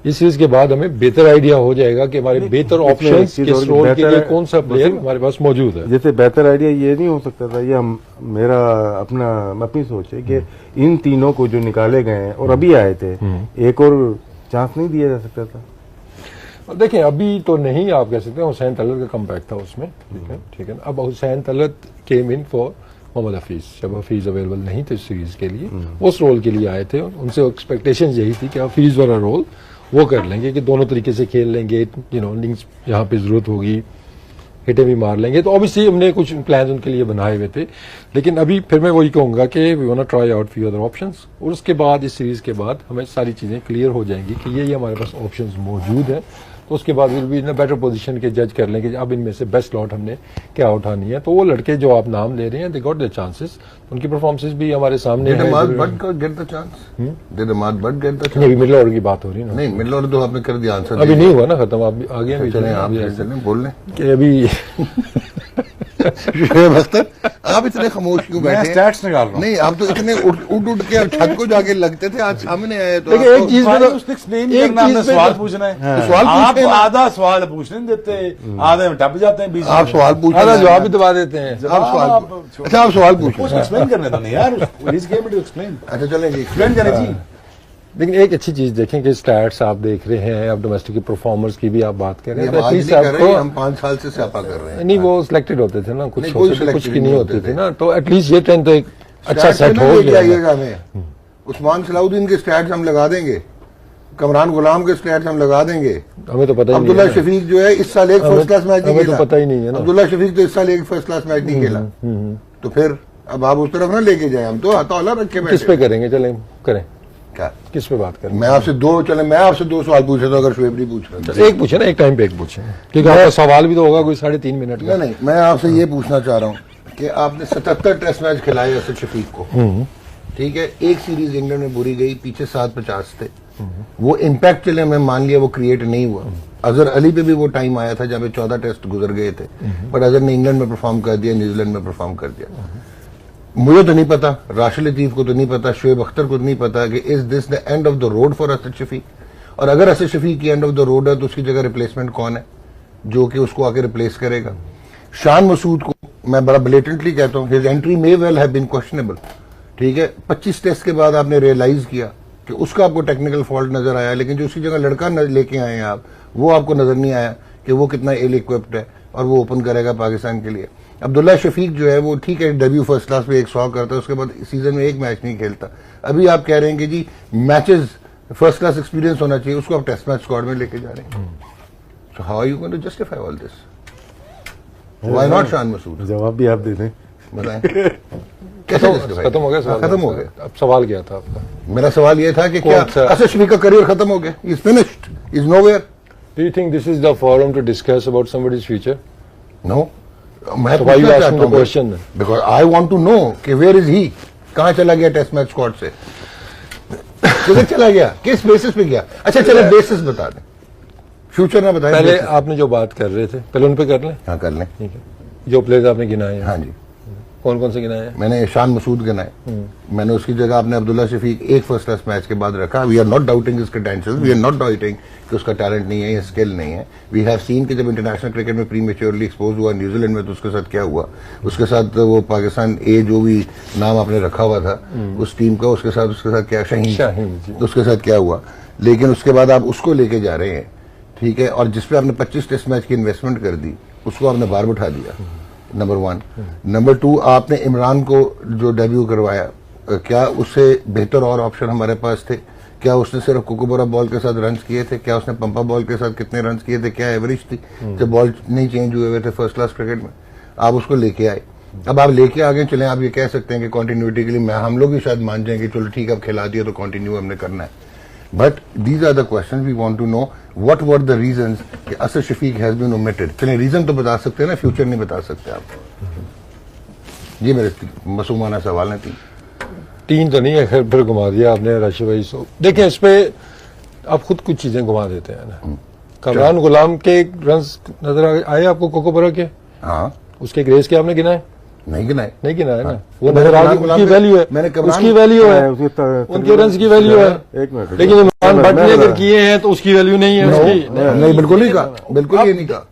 इस सीरीज के बाद हमें बेहतर आइडिया हो जाएगा कि हमारे बेहतर ऑप्शंस किस रोल के लिए कौन सा प्लेयर हमारे पास मौजूद है। जैसे बेहतर आइडिया ये नहीं हो सकता था, ये मेरा अपनी सोच है कि इन तीनों को जो निकाले गए हैं और अभी आए थे, एक और चांस नहीं दिया जा सकता था? देखें अभी तो नहीं आप कह सकते, हुसैन तलत का कमबैक था उसमें, ठीक है ना। अब हुसैन तलत केम इन फॉर मोहम्मद हफीज, जब हफीज अवेलेबल नहीं थे सीरीज के लिए, उस रोल के लिए आए थे। उनसे एक्सपेक्टेशन यही थी कि हफीज वाला रोल वो कर लेंगे कि दोनों तरीके से खेल लेंगे, यू नो, लिंक्स जहाँ पे जरूरत होगी हिटें भी मार लेंगे। तो ऑब्वियसली हमने कुछ प्लान उनके लिए बनाए हुए थे, लेकिन अभी फिर मैं वही कहूंगा कि we want to try out few other options, और उसके बाद इस सीरीज के बाद हमें सारी चीजें क्लियर हो जाएंगी कि ये हमारे पास ऑप्शंस मौजूद हैं। तो उसके बाद will be in a better position के जज कर लेंगे अब इनमें से बेस्ट लॉट हमने क्या उठानी है। तो वो लड़के जो आप नाम ले रहे हैं, दे गॉट देयर चांसेस, उनकी परफॉर्मेंसेस भी हमारे सामने है। नहीं, मिडिल ऑर्डर की बात हो रही है ना। नहीं, मिडिल ऑर्डर तो आपने कर दिया आंसर, अभी नहीं हुआ ना खत्म, आप आगे भी चलें, आप बोल लें कि अभी शुएब अख्तर, आप इतने खामोश क्यों बैठे हैं? स्टैट्स निकाल रहा हूं। नहीं, आप तो इतने उठ के अब छत को जाके लगते थे, आज सामने आए तो देखिए, एक चीज में तो उसने एक्सप्लेन करना, हमने सवाल पूछना है। सवाल आप पूछे ना। आधा सवाल पूछने नहीं देते, आधे में टप जाते हैं बीच में। आप सवाल पूछ आधा जवाब भी दबा देते हैं। अच्छा, आप सवाल पूछ उसको एक्सप्लेन करने दो नहीं यार, he's game to explain। अच्छा चलें जी, एक्सप्लेन करें जी। लेकिन एक अच्छी चीज देखें कि स्टैट्स आप देख रहे हैं, आप डोमेस्टिक परफॉर्मर्स की भी आप बात कर रहे हैं, हम आज एटलीस्ट नहीं कर रहे, आपको हम 5 साल से स्यापा कर रहे हैं। नहीं, वो सिलेक्टेड होते थे ना, कुछ नहीं, कोई होते थे, कुछ selected की नहीं नहीं होती होते थी थे। ना। तो एटलीस्ट ये ट्रेंड तो एक अच्छा स्टैट्स सेट ना हो लेके गया। आइएगा हमें, उस्मान सलाउद्दीन के स्टैट्स हम लगा देंगे, कमरान गुलाम के स्टैट्स हम लगा देंगे। हमें तो पता ही नहीं अब्दुल्ला है। शफीक जो है इस साल एक फर्स्ट क्लास मैच नहीं हमें तो खेला। पता ही नहीं है ना। अब्दुल्ला शफीक तो इस साल एक फर्स्ट क्लास मैच नहीं खेला। तो फिर अब आप उस तरफ ना लेके जाए, हम तो हथौला रख के किस पे बैठे। करेंगे, चलें करें, क्या किस पे बात करें? मैं आपसे दो सवाल पूछ रहा था, अगर शुएब नहीं पूछ रहा था। एक पूछे ना, एक टाइम पे एक पूछे, क्योंकि आपका सवाल भी तो होगा कोई 3.5 मिनट का। नहीं, मैं आपसे ये पूछना चाह रहा हूँ कि आपने 77 टेस्ट मैच खिलाए असद शफीक को, ठीक है। एक सीरीज इंग्लैंड में बुरी गई, पीछे 7-50 थे, वो इम्पैक्ट चले मैं मान लिया वो क्रिएट नहीं हुआ। अजहर अली पे भी वो टाइम आया था जब 14 टेस्ट गुजर गए थे, बट अजहर ने इंग्लैंड में परफॉर्म कर दिया, न्यूजीलैंड में परफॉर्म कर दिया। मुझे तो नहीं पता, राशिद लतीफ को तो नहीं पता, शुएब अख्तर को तो नहीं पता कि is this the end of the road for Asad Shafiq, और अगर असद शफीक की एंड ऑफ द रोड है तो उसकी जगह रिप्लेसमेंट कौन है जो कि उसको आके रिप्लेस करेगा। शान मसूद को मैं बड़ा ब्लेटेंटली कहता हूँ, his entry may well have been questionable, ठीक है। 25 टेस्ट के बाद आपने रियलाइज किया कि उसका आपको टेक्निकल फॉल्ट नजर आया, लेकिन जो उसी जगह लड़का लेके आए हैं आप, वो आपको नजर नहीं आया कि वो कितना इल इक्विप्ड है और वो ओपन करेगा पाकिस्तान के लिए। अब्दुल्ला शफीक जो है वो ठीक है, डेब्यू फर्स्ट क्लास में 100 करता है, उसके बाद सीजन में एक मैच नहीं खेलता। अभी आप कह रहे हैं कि जी मैचेस फर्स्ट क्लास एक्सपीरियंस होना चाहिए, उसको आप टेस्ट मैच स्क्वाड में लेके जा रहे हैं। So how are you going to justify all this? Why not Shan Masood? जवाब भी आप दे दें, बताएं कैसे justify? खत्म हो गया सवाल? खत्म हो गया। अब सवाल क्या था आपका? मेरा सवाल ये था कि क्या कौन सा? असद शफीक का करियर खत्म हो गया? Is finished, is nowhere? Do you think this is the forum to discuss about somebody's future? No, मैं So why you asking the question then? Because I want to know कि वेयर इज ही, कहां चला गया test match squad से, किधर चला गया, किस बेसिस पे गया? अच्छा चलो बेसिस बता दें, फ्यूचर ना बताएं। पहले basis। आपने जो बात कर रहे थे पहले उन पे कर लें। हाँ कर लें। ठीक है, जो प्लेयर्स आपने गिनाए हैं, हाँ जी, कौन कौन से गिनाए हैं? मैंने शान मसूद गिनाए, मैंने उसकी जगह आपने अब्दुल्ला शफीक एक फर्स्ट क्लास मैच के बाद रखा। We are not doubting his credentials, we are not doubting कि उसका टैलेंट नहीं है या स्किल नहीं है। वी हैव सीन कि जब इंटरनेशनल क्रिकेट में प्रीमेच्योरली एक्सपोज हुआ न्यूजीलैंड में, तो उसके साथ क्या हुआ, उसके साथ वो पाकिस्तान ए जो भी नाम आपने रखा हुआ था उस टीम का, उसके साथ क्या शाहीन, उसके साथ क्या हुआ। लेकिन उसके बाद आप उसको लेके जा रहे हैं, ठीक है, और जिसपे आपने 25 टेस्ट मैच की इन्वेस्टमेंट कर दी, उसको आपने बाहर बिठा दिया, नंबर 1। नंबर 2, आपने इमरान को जो डेब्यू करवाया, क्या उससे बेहतर और ऑप्शन हमारे पास थे? क्या उसने सिर्फ कुकुबरा बॉल के साथ रन्स किए थे? क्या उसने पंपा बॉल के साथ कितने रन्स किए थे? क्या एवरेज थी जब बॉल नहीं चेंज हुए थे फर्स्ट क्लास क्रिकेट में? आप उसको लेके आए, अब आप लेके आगे चलें। आप ये कह सकते हैं कि कंटिन्यूटी के लिए हम लोग भी शायद मान जाएंगे, चलो ठीक है अब खिला दिया तो कंटिन्यू हमने करना है, but these are the question we want to know, what were the reasons कि Asad Shafiq has been omitted. चलें रीजन तो बता सकते हैं ना, फ्यूचर नहीं बता सकते आप। ये मेरे मासूमाना सवाल है। 3 तो नहीं है, खैर फिर घुमा दिया आपने राशिद भाई। सो देखिए, इस पे आप खुद कुछ चीजें घुमा देते हैं ना। कमरान गुलाम के रन्स नजर आए आपको कोकोबरा के? हाँ, उसके ग्रेस के आपने गिनाए? नहीं गिनाए, नहीं गिनाए ना। वो मैंने नजर आ कमरान गई, गुलाम उसकी के- वैल्यू है, मैंने कमरान- उसकी वैल्यू है, उनके रन्स की वैल्यू है। एक मिनट, लेकिन इमरान भट्ट ने अगर मैं- किए हैं तो उसकी वैल्यू नहीं है उसकी। नहीं बिल्कुल नहीं कहा, बिल्कुल ये नहीं कहा।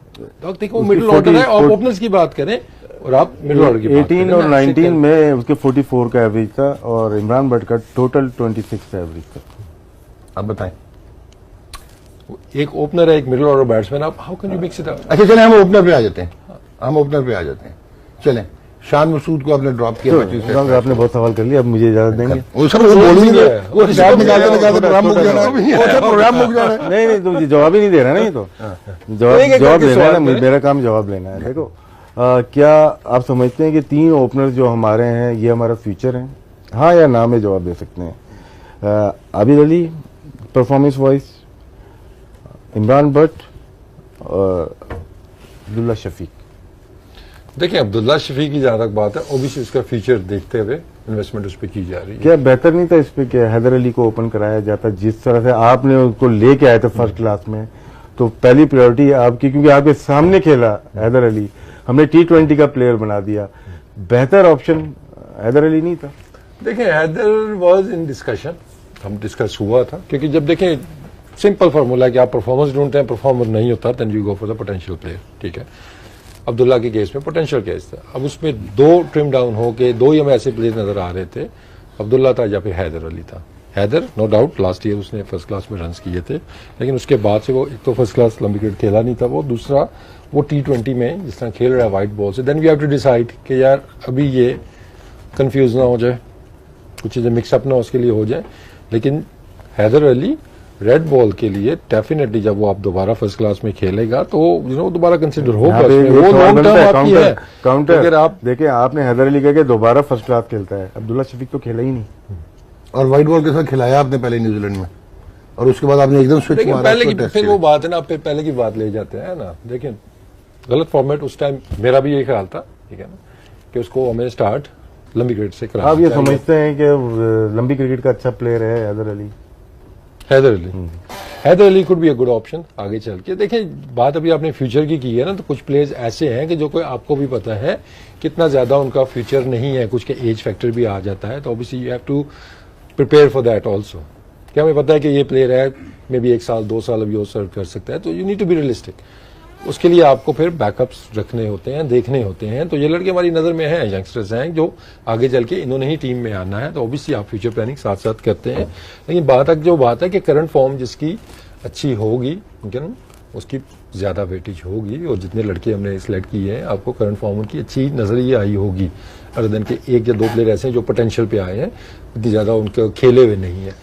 तो देखो मिडिल ऑर्डर है, और ओपनर्स की बात करें और आप मिडिल ऑर्डर की बात 18 करें और ना, 19 में उसके 44 का एवरेज था और इमरान भट्ट का टोटल 26 का एवरेज था। अब बताएं। एक ओपनर है, एक मिडिल ऑर्डर बैट्समैन, आप how can you mix it up? अच्छा चलें हम ओपनर पे आ जाते हैं, हम ओपनर पे आ जाते हैं। चलें, शान मसूद को आपने ड्रॉप किया 25 तो आपने बहुत सवाल कर लिया, अब मुझे इजाजत देंगे? वो सब वो बोलूंगे, वो जवाब निकालते छोटा- निकालते प्रोग्राम मुक छोटा- जाना है, वो सब प्रोग्राम मुक जाना है। नहीं तुम जवाब ही नहीं दे रहा ना, ये तो जवाब एक एक जवाब करके लेना है सवाल ना, करें। मेरा काम जवाब लेना है। देखो क्या आप समझते हैं कि 3 ओपनर जो हमारे हैं ये हमारा फ्यूचर है? हाँ या ना में जवाब दे सकते हैं। Abid Ali performance wise, Imran Butt, Abdullah Shafique. देखिए, अब्दुल्ला शफीक की जहां तक बात है, ओबीसी उसका फ्यूचर देखते हुए इन्वेस्टमेंट उस पर की जा रही है। क्या बेहतर नहीं था इस पे कि हैदर अली को ओपन कराया जाता? जिस तरह से आपने उसको लेके आए थे फर्स्ट क्लास में, तो पहली प्रायोरिटी आपकी, क्योंकि आपके सामने खेला हैदर अली, हमने T20 का प्लेयर बना दिया, बेहतर ऑप्शन हैदर अली नहीं था? देखिए, हैदर वाज इन डिस्कशन, हम डिस्कस हुआ था, क्योंकि जब देखें सिंपल फार्मूला है कि आप परफॉर्मेंस ढूंढते हैं, परफॉर्मर नहीं होता, then you go for the potential player. ठीक है, अब्दुल्ला के केस में पोटेंशियल केस था। अब उसमें 2 ट्रिम डाउन हो के 2 ही हमें ऐसे प्लेयर नजर आ रहे थे, अब्दुल्ला था या फिर हैदर अली था। Haider no doubt last year उसने फर्स्ट क्लास में रन्स किए थे, लेकिन उसके बाद से वो एक तो फर्स्ट क्लास लंबी क्रिकेट खेला नहीं था, वो दूसरा वो T20 में जिस तरह खेल रहा है वाइट बॉल से, then we have to decide कि यार अभी ये कंफ्यूज ना हो जाए, कुछ चीजें मिक्सअप ना उसके लिए हो जाए। लेकिन हैदर अली रेड बॉल के लिए डेफिनेटली जब वो आप दोबारा फर्स्ट क्लास में खेलेगा तो दोबारा कंसिडर होगा यहाँ पे उसमें, एक वो सवाल लॉन्ग बनता टर्म है, आपकी है। काउंटर अगर आप देखिए, आपने हैदर अली कह के दोबारा फर्स्ट क्लास खेलता है, अब्दुल्ला शफीक तो खेला ही नहीं। और व्हाइट बॉल के साथ खिलाया आपने पहले न्यूजीलैंड में, और उसके बाद आपने एकदम स्विच देखिए मारा पहले उसको की टेस्ट फिर किया। वो बात है ना, आप पहले की बात ले जाते हैं ना। देखिए, गलत फॉर्मेट उस टाइम मेरा भी यही ख्याल था, ठीक है ना, कि उसको हमें स्टार्ट लंबी क्रिकेट से कराना आप ये चाहिए। समझते हैं कि लंबी क्रिकेट का अच्छा प्लेयर है Haider Ali? Haider Ali could be a good option आगे चल के। देखिए, बात अभी आपने फ्यूचर की है ना, तो कुछ प्लेयर्स ऐसे हैं कि जो कोई आपको भी पता है कितना ज्यादा उनका फ्यूचर नहीं है, कुछ के एज फैक्टर भी आ जाता है, तो obviously you have to prepare for that also. क्या हमें पता है कि ये प्लेयर है मे बी 1 साल 2 साल अभी वो सर्व कर सकता है, तो you need to be realistic. उसके लिए आपको फिर बैकअप्स रखने होते हैं, देखने होते हैं। तो ये लड़के हमारी नजर में हैं, यंगस्टर्स हैं जो आगे चल के इन्होंने ही टीम में आना है, तो ऑब्वियसली आप फ्यूचर प्लानिंग साथ साथ करते हैं। लेकिन बात है कि करंट फॉर्म जिसकी अच्छी होगी, उसकी ज्यादा वेटेज होगी, और जितने लड़के हमने सिलेक्ट किए हैं आपको करंट फॉर्म उनकी अच्छी नजर ही आई होगी, अदर देन के एक या दो प्लेयर ऐसे हैं जो पोटेंशियल पे आए हैं, इतनी ज्यादा उनके खेले हुए नहीं है।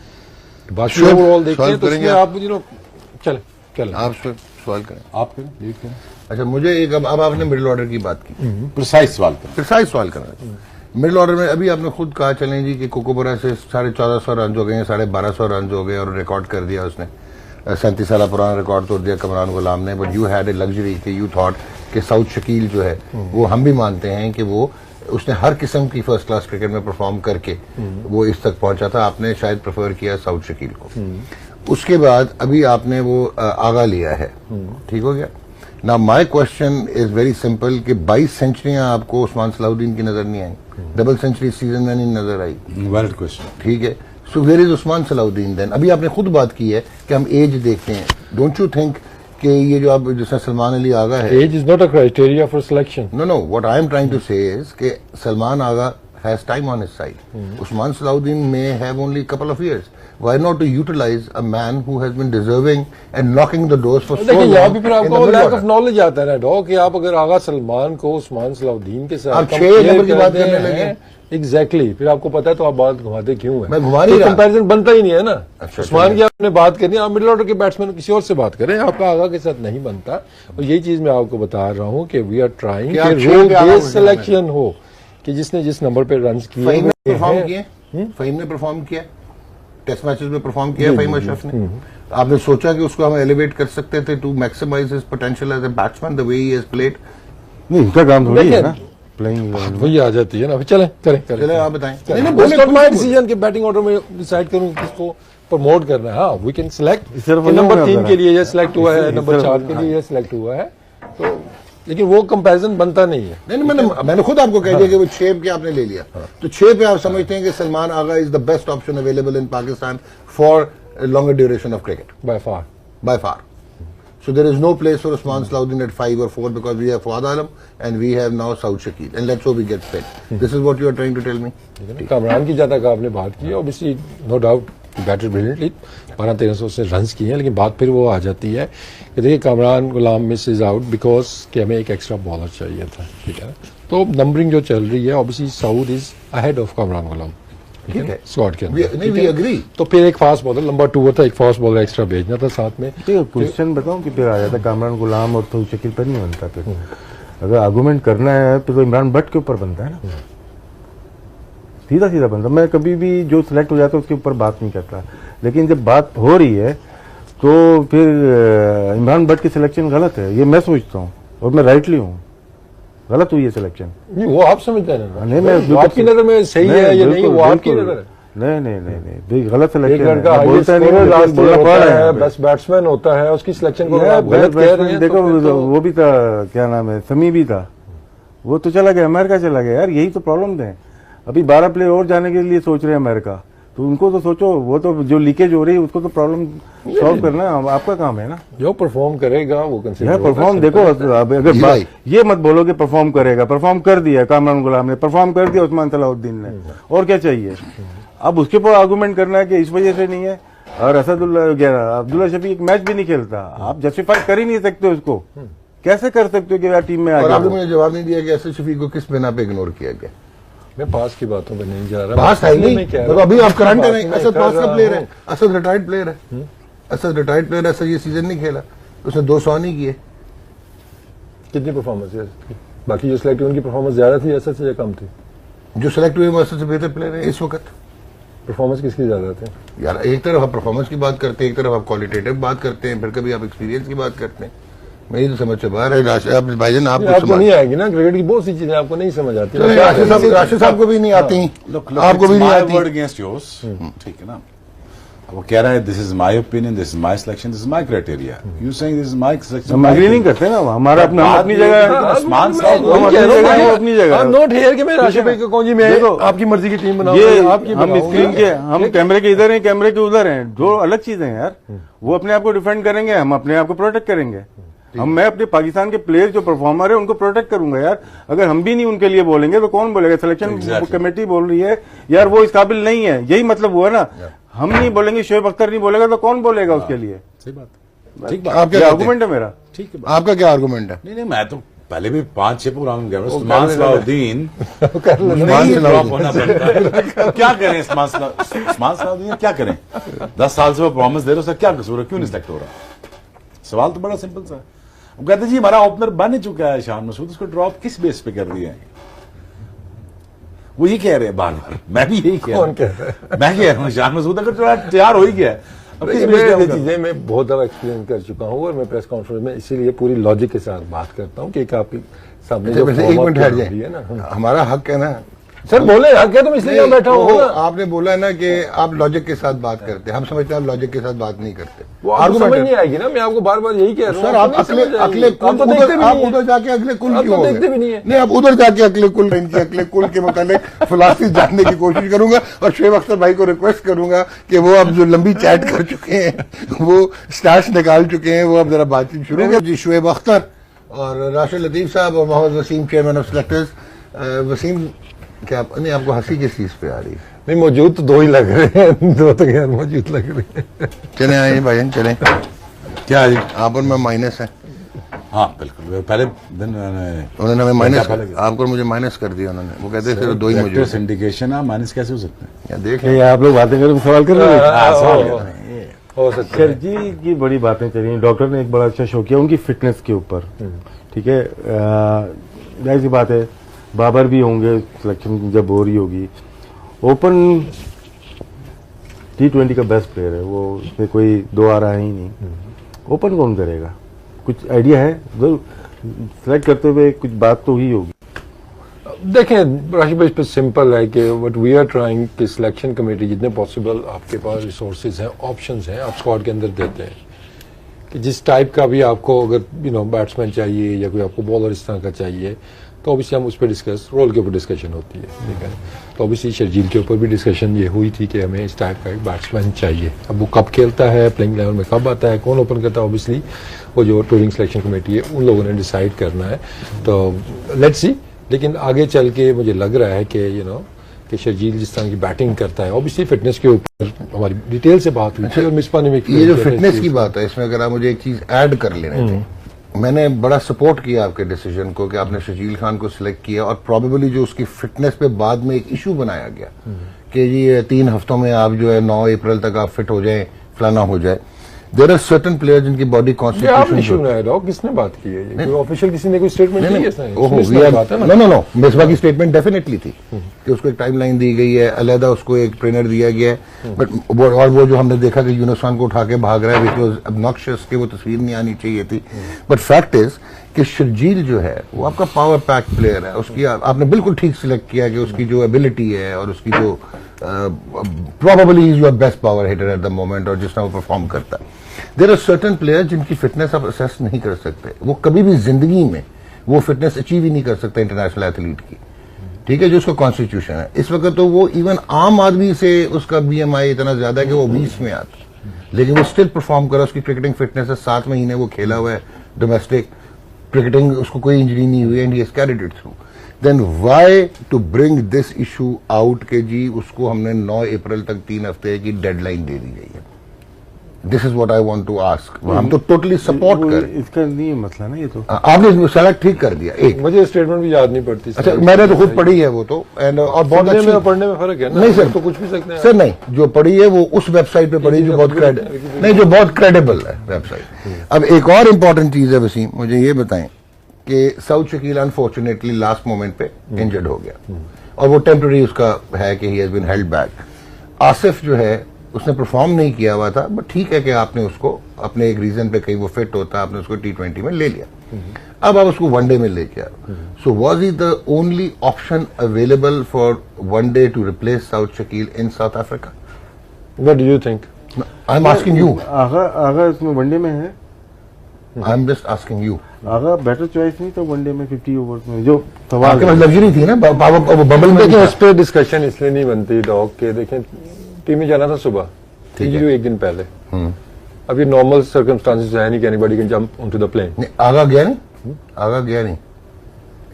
बाकी ओवरऑल देखते हैं तो इसमें आप चले आप सवाल करें, आप करें, लीड करें। अच्छा मुझे एक अब आपने मिडिल ऑर्डर की बात की, प्रिसाइज सवाल करें। प्रिसाइज सवाल करना। मिडिल ऑर्डर में अभी आपने खुद कहा चलें जी कि कोकोबरा से 1450 रन हो गए, 1250 रन हो गए और रिकॉर्ड कर दिया उसने, 37 साल पुराना रिकॉर्ड तोड़ दिया कमरान गुलाम ने। But you had a luxury कि यू थॉट कि साउथ शकील जो है वो हम भी मानते हैं कि वो उसने हर किस्म की फर्स्ट क्लास क्रिकेट में परफॉर्म करके वो इस तक पहुंचा था। आपने शायद प्रेफर किया साउथ शकील को। उसके बाद अभी आपने वो आगा लिया है, ठीक हो गया ना। My question is very simple कि 22 सेंचुरियां आपको उस्मान सलाउद्दीन की नजर नहीं आई, डबल सेंचुरी सीजन में नहीं नजर आई, वैलिड क्वेश्चन, ठीक है। So where is Usman Salahuddin then? अभी आपने खुद बात की है कि हम एज देखते हैं, डोंट यू थिंक कि ये जो आप जैसा सलमान अली आगा है, age is not a criteria for selection. No what I am trying to say is कि सलमान आगा has time on his side. Usman Salahuddin may have only a couple of years. Why not to utilize a man who has been deserving and knocking the doors for so long? देखिए यहाँ भी फिर आपको lack of knowledge आता है ना डॉ, कि आप अगर आगा सलमान को उस्मान सलाउद्दीन के साथ आप 6 नंबर की बात करने लगे, एग्जैक्टली, फिर आपको पता है तो आप बात घुमाते क्यों है? मैं घुमा नहीं रहा, कंपैरिजन बनता ही नहीं है ना। अच्छा, उस्मान की आपने बात करनी है, आप मिडिल ऑर्डर के बैट्समैन किसी और से बात करें, आपका आगा के साथ नहीं बनता। और यही चीज मैं आपको बता रहा हूँ कि वी आर ट्राइंग कि रोल बेस्ड सिलेक्शन हो, कि जिसने जिस नंबर पे रन किए फहीम ने परफॉर्म किए, फहीम ने परफॉर्म किया, टेस्ट मैचेस में परफॉर्म किया फहीम अशरफ ने। आपने सोचा कि उसको हम एलिवेट कर सकते थे to maximize his potential as a batsman the way he has played? नहीं, इनका काम थोड़ी है ना प्लेइंग, वही आ जाती है ना। चले चले आप बताएं। माय डिसीजन के बैटिंग ऑर्डर में डिसाइड करूं किसको प्रमोट करना है। हाँ, वी कैन सिलेक्ट सिर्फ नंबर 3 के लिए ये सिलेक्ट हुआ है, नंबर 4 के लिए ये सिलेक्ट हुआ है, तो लेकिन वो कंपैरिजन बनता नहीं है। नहीं, मैंने खुद आपको कह दिया कि वो 6 पे आपने ले लिया, तो 6 पे आप समझते हैं कि Salman Agha is the best option available in Pakistan for longer duration of cricket by far. So there is no place for Usman Salahuddin at 5 or 4 because we have Fuad Alam and we have now Saud Shakil, and let's hope we get fit. This is what you are trying to tell me. Kamran की ज्यादा का आपने बात की, obviously no doubt batted brilliantly, 1200-1300 से run किए हैं, लेकिन बात फिर वो आ जाती है कि देखिए कामरान गुलाम मिस इज आउट बिकॉज कि हमें एक एक्स्ट्रा बॉलर चाहिए था, ठीक है। तो नंबरिंग जो चल रही है, obviously Saud is ahead of Kamran Ghulam, ठीक है, स्क्वाड के अंदर। we agree. तो फिर एक फास्ट बॉलर नंबर 2 था, एक फास्ट बॉलर एक्स्ट्रा भेजना था साथ में। क्वेश्चन बताऊं कि फिर आ जाता कामरान गुलाम और तो शकील पर नहीं बनता। फिर अगर आर्गूमेंट करना है तो इमरान भट्ट के ऊपर बनता है ना, सीधा सीधा बनता। मैं कभी भी जो सिलेक्ट हो जाता है उसके ऊपर बात नहीं करता, लेकिन जब बात हो रही है तो फिर इमरान भट्ट की सिलेक्शन गलत है, ये मैं सोचता हूँ, और मैं राइटली हूँ, गलत हुई है सिलेक्शन। नहीं, वो आप समझते हैं ना, नहीं, मैं आपकी नजर में सही है या नहीं, वो आपकी नजर है। नहीं, गलत सिलेक्शन। एक लड़का बेस्ट बैट्समैन होता है, उसकी सिलेक्शन को आप गलत कह रहे हैं। देखो वो भी था, क्या नाम है, समी भी था, वो तो चला गया, अमेरिका चला गया यार। यही तो प्रॉब्लम है, अभी 12 प्लेयर और जाने के लिए सोच रहे हैं अमेरिका, तो उनको तो सोचो, वो तो जो लीकेज हो रही है उसको तो प्रॉब्लम सॉल्व करना आपका काम है ना। जो परफॉर्म करेगा वो कंसीडर परफॉर्म देखो, अगर ये मत बोलो कि परफॉर्म करेगा, परफॉर्म कर दिया कामरान गुलाम ने, परफॉर्म कर दिया उस्मान सलाहुद्दीन ने, और क्या चाहिए? अब उसके ऊपर आर्गूमेंट करना है कि इस वजह से नहीं है, और अब्दुल्ला शफी एक मैच भी नहीं खेलता, आप जस्टिफाई कर ही नहीं सकते उसको। कैसे कर सकते हो कि यार टीम में आ गया? आपने मुझे जवाब नहीं दिया कि असद शफी को किस बिना पे इग्नोर किया गया। मैं पास की बातों पे नहीं जा रहा, पास है नहीं, तो अभी आप करंट है नहीं। असद पास का प्लेयर है, असद रिटायर्ड प्लेयर है, असद रिटायर्ड प्लेयर है। असद ये सीजन नहीं खेला, उसने 200 नहीं किए। कितनी परफॉर्मेंस है? बाकी जो सिलेक्ट हुए उनकी परफॉर्मेंस ज्यादा थी असद से या कम थी? जो सिलेक्ट हुए वो असद से बेहतर प्लेयर है इस वक्त। परफॉर्मेंस किसकी ज्यादा थी यार? एक तरफ आप परफॉर्मेंस की बात करते हैं, एक तरफ आप क्वालिटेटिव बात करते हैं, फिर कभी आप एक्सपीरियंस की बात करते हैं। मेरी तो समझ से बाहर है। भाईजान आपको नहीं आएगी ना, क्रिकेट की बहुत सी चीजें आपको नहीं समझ आती, राशिद साहब को भी नहीं आती, आपको भी नहीं आती। वर्ड अगेंस्ट योर्स, ठीक है ना। वो कह रहा है this is my opinion, this is my selection, this is my criteria, you saying this is my selection. हम एग्री नहीं करते ना, हमारा अपना अपनी जगह, उस्मान साहब अपनी जगह, नोट हियर के मैं राशिद भाई को कहूं जी मैं आपकी मर्जी की टीम बनाऊं, ये आपकी हम स्क्रीन के, हम कैमरे के इधर हैं, कैमरे के उधर हैं, दो अलग चीजें हैं यार। वो अपने आप को डिफेंड करेंगे, हम अपने आप को प्रोटेक्ट करेंगे। मैं अपने पाकिस्तान के प्लेयर जो परफॉर्मर है उनको प्रोटेक्ट करूंगा यार। अगर हम भी नहीं उनके लिए बोलेंगे तो कौन बोलेगा? सिलेक्शन कमेटी बोल रही है यार वो इस काबिल नहीं है, यही मतलब हुआ ना। हम नहीं बोलेंगे, शोएब अख्तर नहीं बोलेगा तो कौन बोलेगा उसके लिए? सही बात, ठीक बात। आप क्या आर्गूमेंट है मेरा? ठीक है, आपका क्या आर्गूमेंट है? नहीं मैं तो पहले भी 5-6 प्रोग्राम गया, उस्मान सलाउद्दीन उस्मान ड्रॉप होना पड़ता है। क्या करें उस्मान सलाउद्दीन, क्या करें? 10 साल से वो प्रॉमिस दे रहे, उसका क्या कसूर है, क्यों नहीं सिलेक्ट हो रहा? सवाल तो बड़ा सिंपल सा है। वो कहते जी हमारा ओपनर बन ही चुका है शान मसूद, उसको ड्रॉप किस बेस पे कर दिया है? वो ये कह रहे हैं बार बार, मैं भी यही कह रहा हूं। मैं कह रहा हूँ शान मसूद अगर थोड़ा तैयार हो ही गया है, अब किस बेस पे चीजें मैं बहुत ज्यादा एक्सप्लेन कर चुका हूँ और मैं प्रेस कॉन्फ्रेंस में इसीलिए पूरी लॉजिक के साथ बात करता हूँ कि आपके सामने जो वैसे एक मिनट हट जाए ना, हमारा हक है ना सर, बोले हक है, तुम इसलिए यहाँ बैठा हो ना। आपने बोला ना कि आप लॉजिक के साथ बात करते हैं, हम समझते हैं आप लॉजिक के साथ बात नहीं करते। वो आपको समझ नहीं आएगी ना, मैं आपको बार बार यही कह रहा हूँ। सर आप अगले कुल आप उधर जाके अगले कुल क्यों देखते भी नहीं है। नहीं, आप उधर जाके अगले कुल इनके अगले कुल के मुतालिक फिलॉसफी जानने की कोशिश करूंगा और शोएब अख्तर भाई को रिक्वेस्ट करूंगा कि वो अब जो लंबी चैट कर चुके हैं, वो स्टार्स निकाल चुके हैं, वो अब जरा बातचीत शुरू करें। जी शोएब अख्तर और राशिद लतीफ साहब और Mohammad Wasim, chairman of selectors. Wasim, क्या नहीं आपको हंसी किस चीज पे आ रही है? नहीं, मौजूद तो 2 ही लग रहे हैं, 2 तो गैर मौजूद लग रहे हैं। चले आए भाईजान, चले। क्या है? आप और मैं माइनस है। हाँ बिल्कुल, पहले दिन उन्होंने हमें माइनस, आपको मुझे माइनस कर दिया उन्होंने। वो कहते सिर्फ 2 ही मौजूद। सिंडिकेशन है, माइनस कैसे हो सकते हैं? या देख आप लोग बातें करें, सवाल कर रहे हैं। हो सकता है। सर जी की बड़ी बातें चली। डॉक्टर ने एक बड़ा अच्छा शो किया उनकी फिटनेस के ऊपर, ठीक है। जाहिर सी बात है बाबर भी होंगे, सिलेक्शन जब हो रही होगी। ओपन T20 का बेस्ट प्लेयर है वो, उसमें कोई 2 आ रहा है ही नहीं। ओपन कौन करेगा? कुछ आइडिया है? सिलेक्ट करते हुए कुछ बात तो ही होगी। देखें राशिद भाई, इस पर सिंपल है कि व्हाट वी आर ट्राइंग कि सिलेक्शन कमेटी जितने पॉसिबल आपके पास रिसोर्सेज हैं, ऑप्शंस हैं, आप स्क्वाड के अंदर देते हैं कि जिस टाइप का भी आपको अगर बैट्समैन चाहिए या कोई आपको बॉलर इस तरह का चाहिए तो ऑब्वियसली हम उस पर डिस्कस, रोल के ऊपर डिस्कशन होती है, ठीक है। तो ऑब्वियसली शर्जील के ऊपर भी डिस्कशन ये हुई थी कि हमें इस टाइप का एक बैट्समैन चाहिए। अब वो कब खेलता है, प्लेइंग लेवल में कब आता है, कौन ओपन करता है, ऑब्वियसली वो जो टूरिंग सिलेक्शन कमेटी है उन लोगों ने डिसाइड करना है। तो लेट्स सी। लेकिन आगे चल के मुझे लग रहा है कि कि शर्जील जिस तरह की बैटिंग करता है, ऑब्वियसली फिटनेस के ऊपर हमारी डिटेल से बात हुई थी और मिसपानी में ये जो फिटनेस की बात है, इसमें अगर आप मुझे एक चीज ऐड कर ले रहे थे, मैंने बड़ा सपोर्ट किया आपके डिसीजन को कि आपने शर्जील खान को सिलेक्ट किया और प्रॉबेबली जो उसकी फिटनेस पे बाद में एक इशू बनाया गया कि जी 3 हफ्तों में आप जो है 9 अप्रैल तक आप फिट हो जाए, फलाना हो जाए। देयर आर सर्टेन प्लेयर्स जिनकी बॉडी कॉन्स्टिट्यूशन। किसने बात की है? कोई ऑफिशियल किसी ने कोई स्टेटमेंट दी है? नो, मिसबा की स्टेटमेंट डेफिनेटली थी कि उसको एक टाइमलाइन दी गई है, अलहदा उसको एक ट्रेनर दिया गया है। बट और वो जो हमने देखा कि यूनुस खान को उठा के भाग रहा है, विच वाज ऑब्नॉक्शियस, कि वो तस्वीर नहीं आनी चाहिए थी। बट फैक्ट इज कि शर्जील जो है वो आपका पावर पैक प्लेयर है। उसकी आपने बिल्कुल ठीक सिलेक्ट किया कि उसकी जो एबिलिटी है और उसकी जो probably is your best power hitter eight the moment और जिस तरह वो परफॉर्म करता है। देयर आर सर्टेन प्लेयर जिनकी फिटनेस आप असेस नहीं कर सकते, वो कभी भी जिंदगी में वो फिटनेस अचीव ही नहीं कर सकता इंटरनेशनल एथलीट की, ठीक है, जो उसका कॉन्स्टिट्यूशन है। इस वक्त तो वो इवन आम आदमी से उसका BMI इतना ज्यादा है कि वो 20 में आता, लेकिन वो स्टिल परफॉर्म कर रहा है। उसकी क्रिकेटिंग फिटनेस है, 7 महीने वो खेला हुआ है डोमेस्टिक क्रिकेटिंग, उसको कोई इंजरी नहीं हुई and he has carried it through. Then why to bring this issue out के जी उसको हमने 9 अप्रैल तक 3 हफ्ते की डेडलाइन दे दी गई है। This is what I want to ask. हम तो टोटली सपोर्ट करें, इसका नहीं मसला ना, ये तो आपने सेलेक्ट ठीक कर दिया। एक मुझे स्टेटमेंट भी याद नहीं पड़ती। अच्छा, मैंने तो खुद पढ़ी है वो तो, एंड और बहुत अच्छी। पढ़ने में फर्क है ना? नहीं सर, तो कुछ भी सकते हैं सर। नहीं, जो पढ़ी है वो उस वेबसाइट पे पढ़ी जो बहुत क्रेडिबल है वेबसाइट। अब एक और इम्पोर्टेंट चीज है वसीम, मुझे ये बताएं कि Saud Shakeel unfortunately last moment पे इंजर्ड हो गया और वो टेम्पररी उसका है कि he has been held back. Asif जो है उसने परफॉर्म नहीं किया हुआ था, बट ठीक है कि आपने उसको अपने एक रीजन पे कहीं वो फिट होता, आपने उसको T20 में ले लिया। अब आप उसको वनडे में लेके आओ। So was he the only option available for one day to replace Saud Shakeel in South Africa? What do you think? I am asking you. Agha इसमें वनडे में है। I am just asking you. Agha better choice नहीं था one day में 50 overs में, जो सवाल आपके पास लग्जरी थी ना बबल में। देखिए, उस पर डिस्कशन इसलिए नहीं बनती डॉग के। देखें, टीम में जाना था सुबह, इंजरी एक दिन पहले, अभी नॉर्मल सर्कमस्टांसेस है नहीं कि anybody can jump on to the plane. नहीं, आगा गया नहीं, आगा गया नहीं,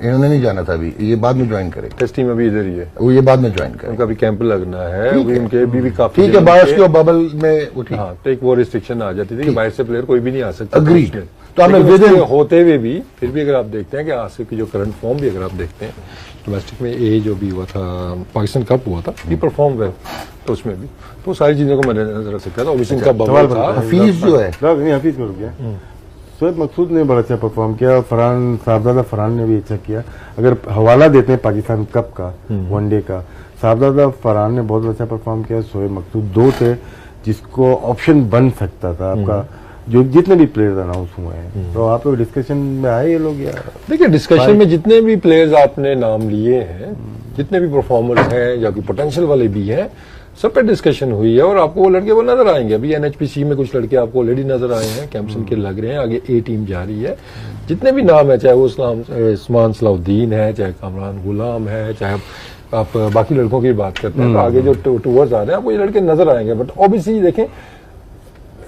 इन्होंने नहीं जाना था अभी, ये बाद में ज्वाइन करेंगे, टेस्ट टीम अभी इधर ही है, वो ये बाद में ज्वाइन करेंगे। उनका भी कैंप लगना है, ठीक अभी है। उनके भी काफी ठीक है, बायर्स की बबल में वो ठीक। हाँ, तो एक वो रिस्ट्रिक्शन आ जाती थी कि बाहर से प्लेयर कोई भी नहीं आ सकता। Agreed। उसमें। तो हमें लेकिन within- उसके होते हुए भी फिर भी अगर आप देखते हैं कि आसिफ की जो करंट फॉर्म भी अगर आप देखते हैं, डोमेस्टिक में ए जो भी हुआ था, पाकिस्तान कप हुआ था, ही परफॉर्म वेल, तो उसमें भी तो सारी चीजों को मद्देनजर रख सकता था। ऑब्वियसली इनका सवाल बबल था, हफीज जो है, नहीं हफीज में रुक गया। शोएब मकसूद ने बड़ा अच्छा परफॉर्म किया और फरहान साहबजादा फरहान ने भी अच्छा किया। अगर हवाला देते हैं पाकिस्तान कप का, वनडे का, साहबजादा फरहान ने बहुत अच्छा परफॉर्म किया। शोएब मकसूद दो थे जिसको ऑप्शन बन सकता था आपका, जो जितने भी प्लेयर्स अनाउंस हुए हैं। तो आप लोग डिस्कशन में आए ये लोग यार? देखिए डिस्कशन में जितने भी प्लेयर्स आपने नाम लिए हैं, जितने भी परफॉर्मर्स हैं या कि पोटेंशियल वाले भी हैं, सब पे डिस्कशन हुई है और आपको वो लड़के वो नजर आएंगे। अभी एनएचपीसी में कुछ लड़के आपको ऑलरेडी नजर आए हैं, कैंपसन के लग रहे हैं, आगे ए टीम जा रही है। जितने भी नाम है, चाहे वो उस्मान सलाउद्दीन है, चाहे कामरान गुलाम है, चाहे आप बाकी लड़कों की बात करते हैं, तो आगे जो टूवर्स आ रहे हैं आपको ये लड़के नजर आएंगे। बट ऑब्वियसली देखें,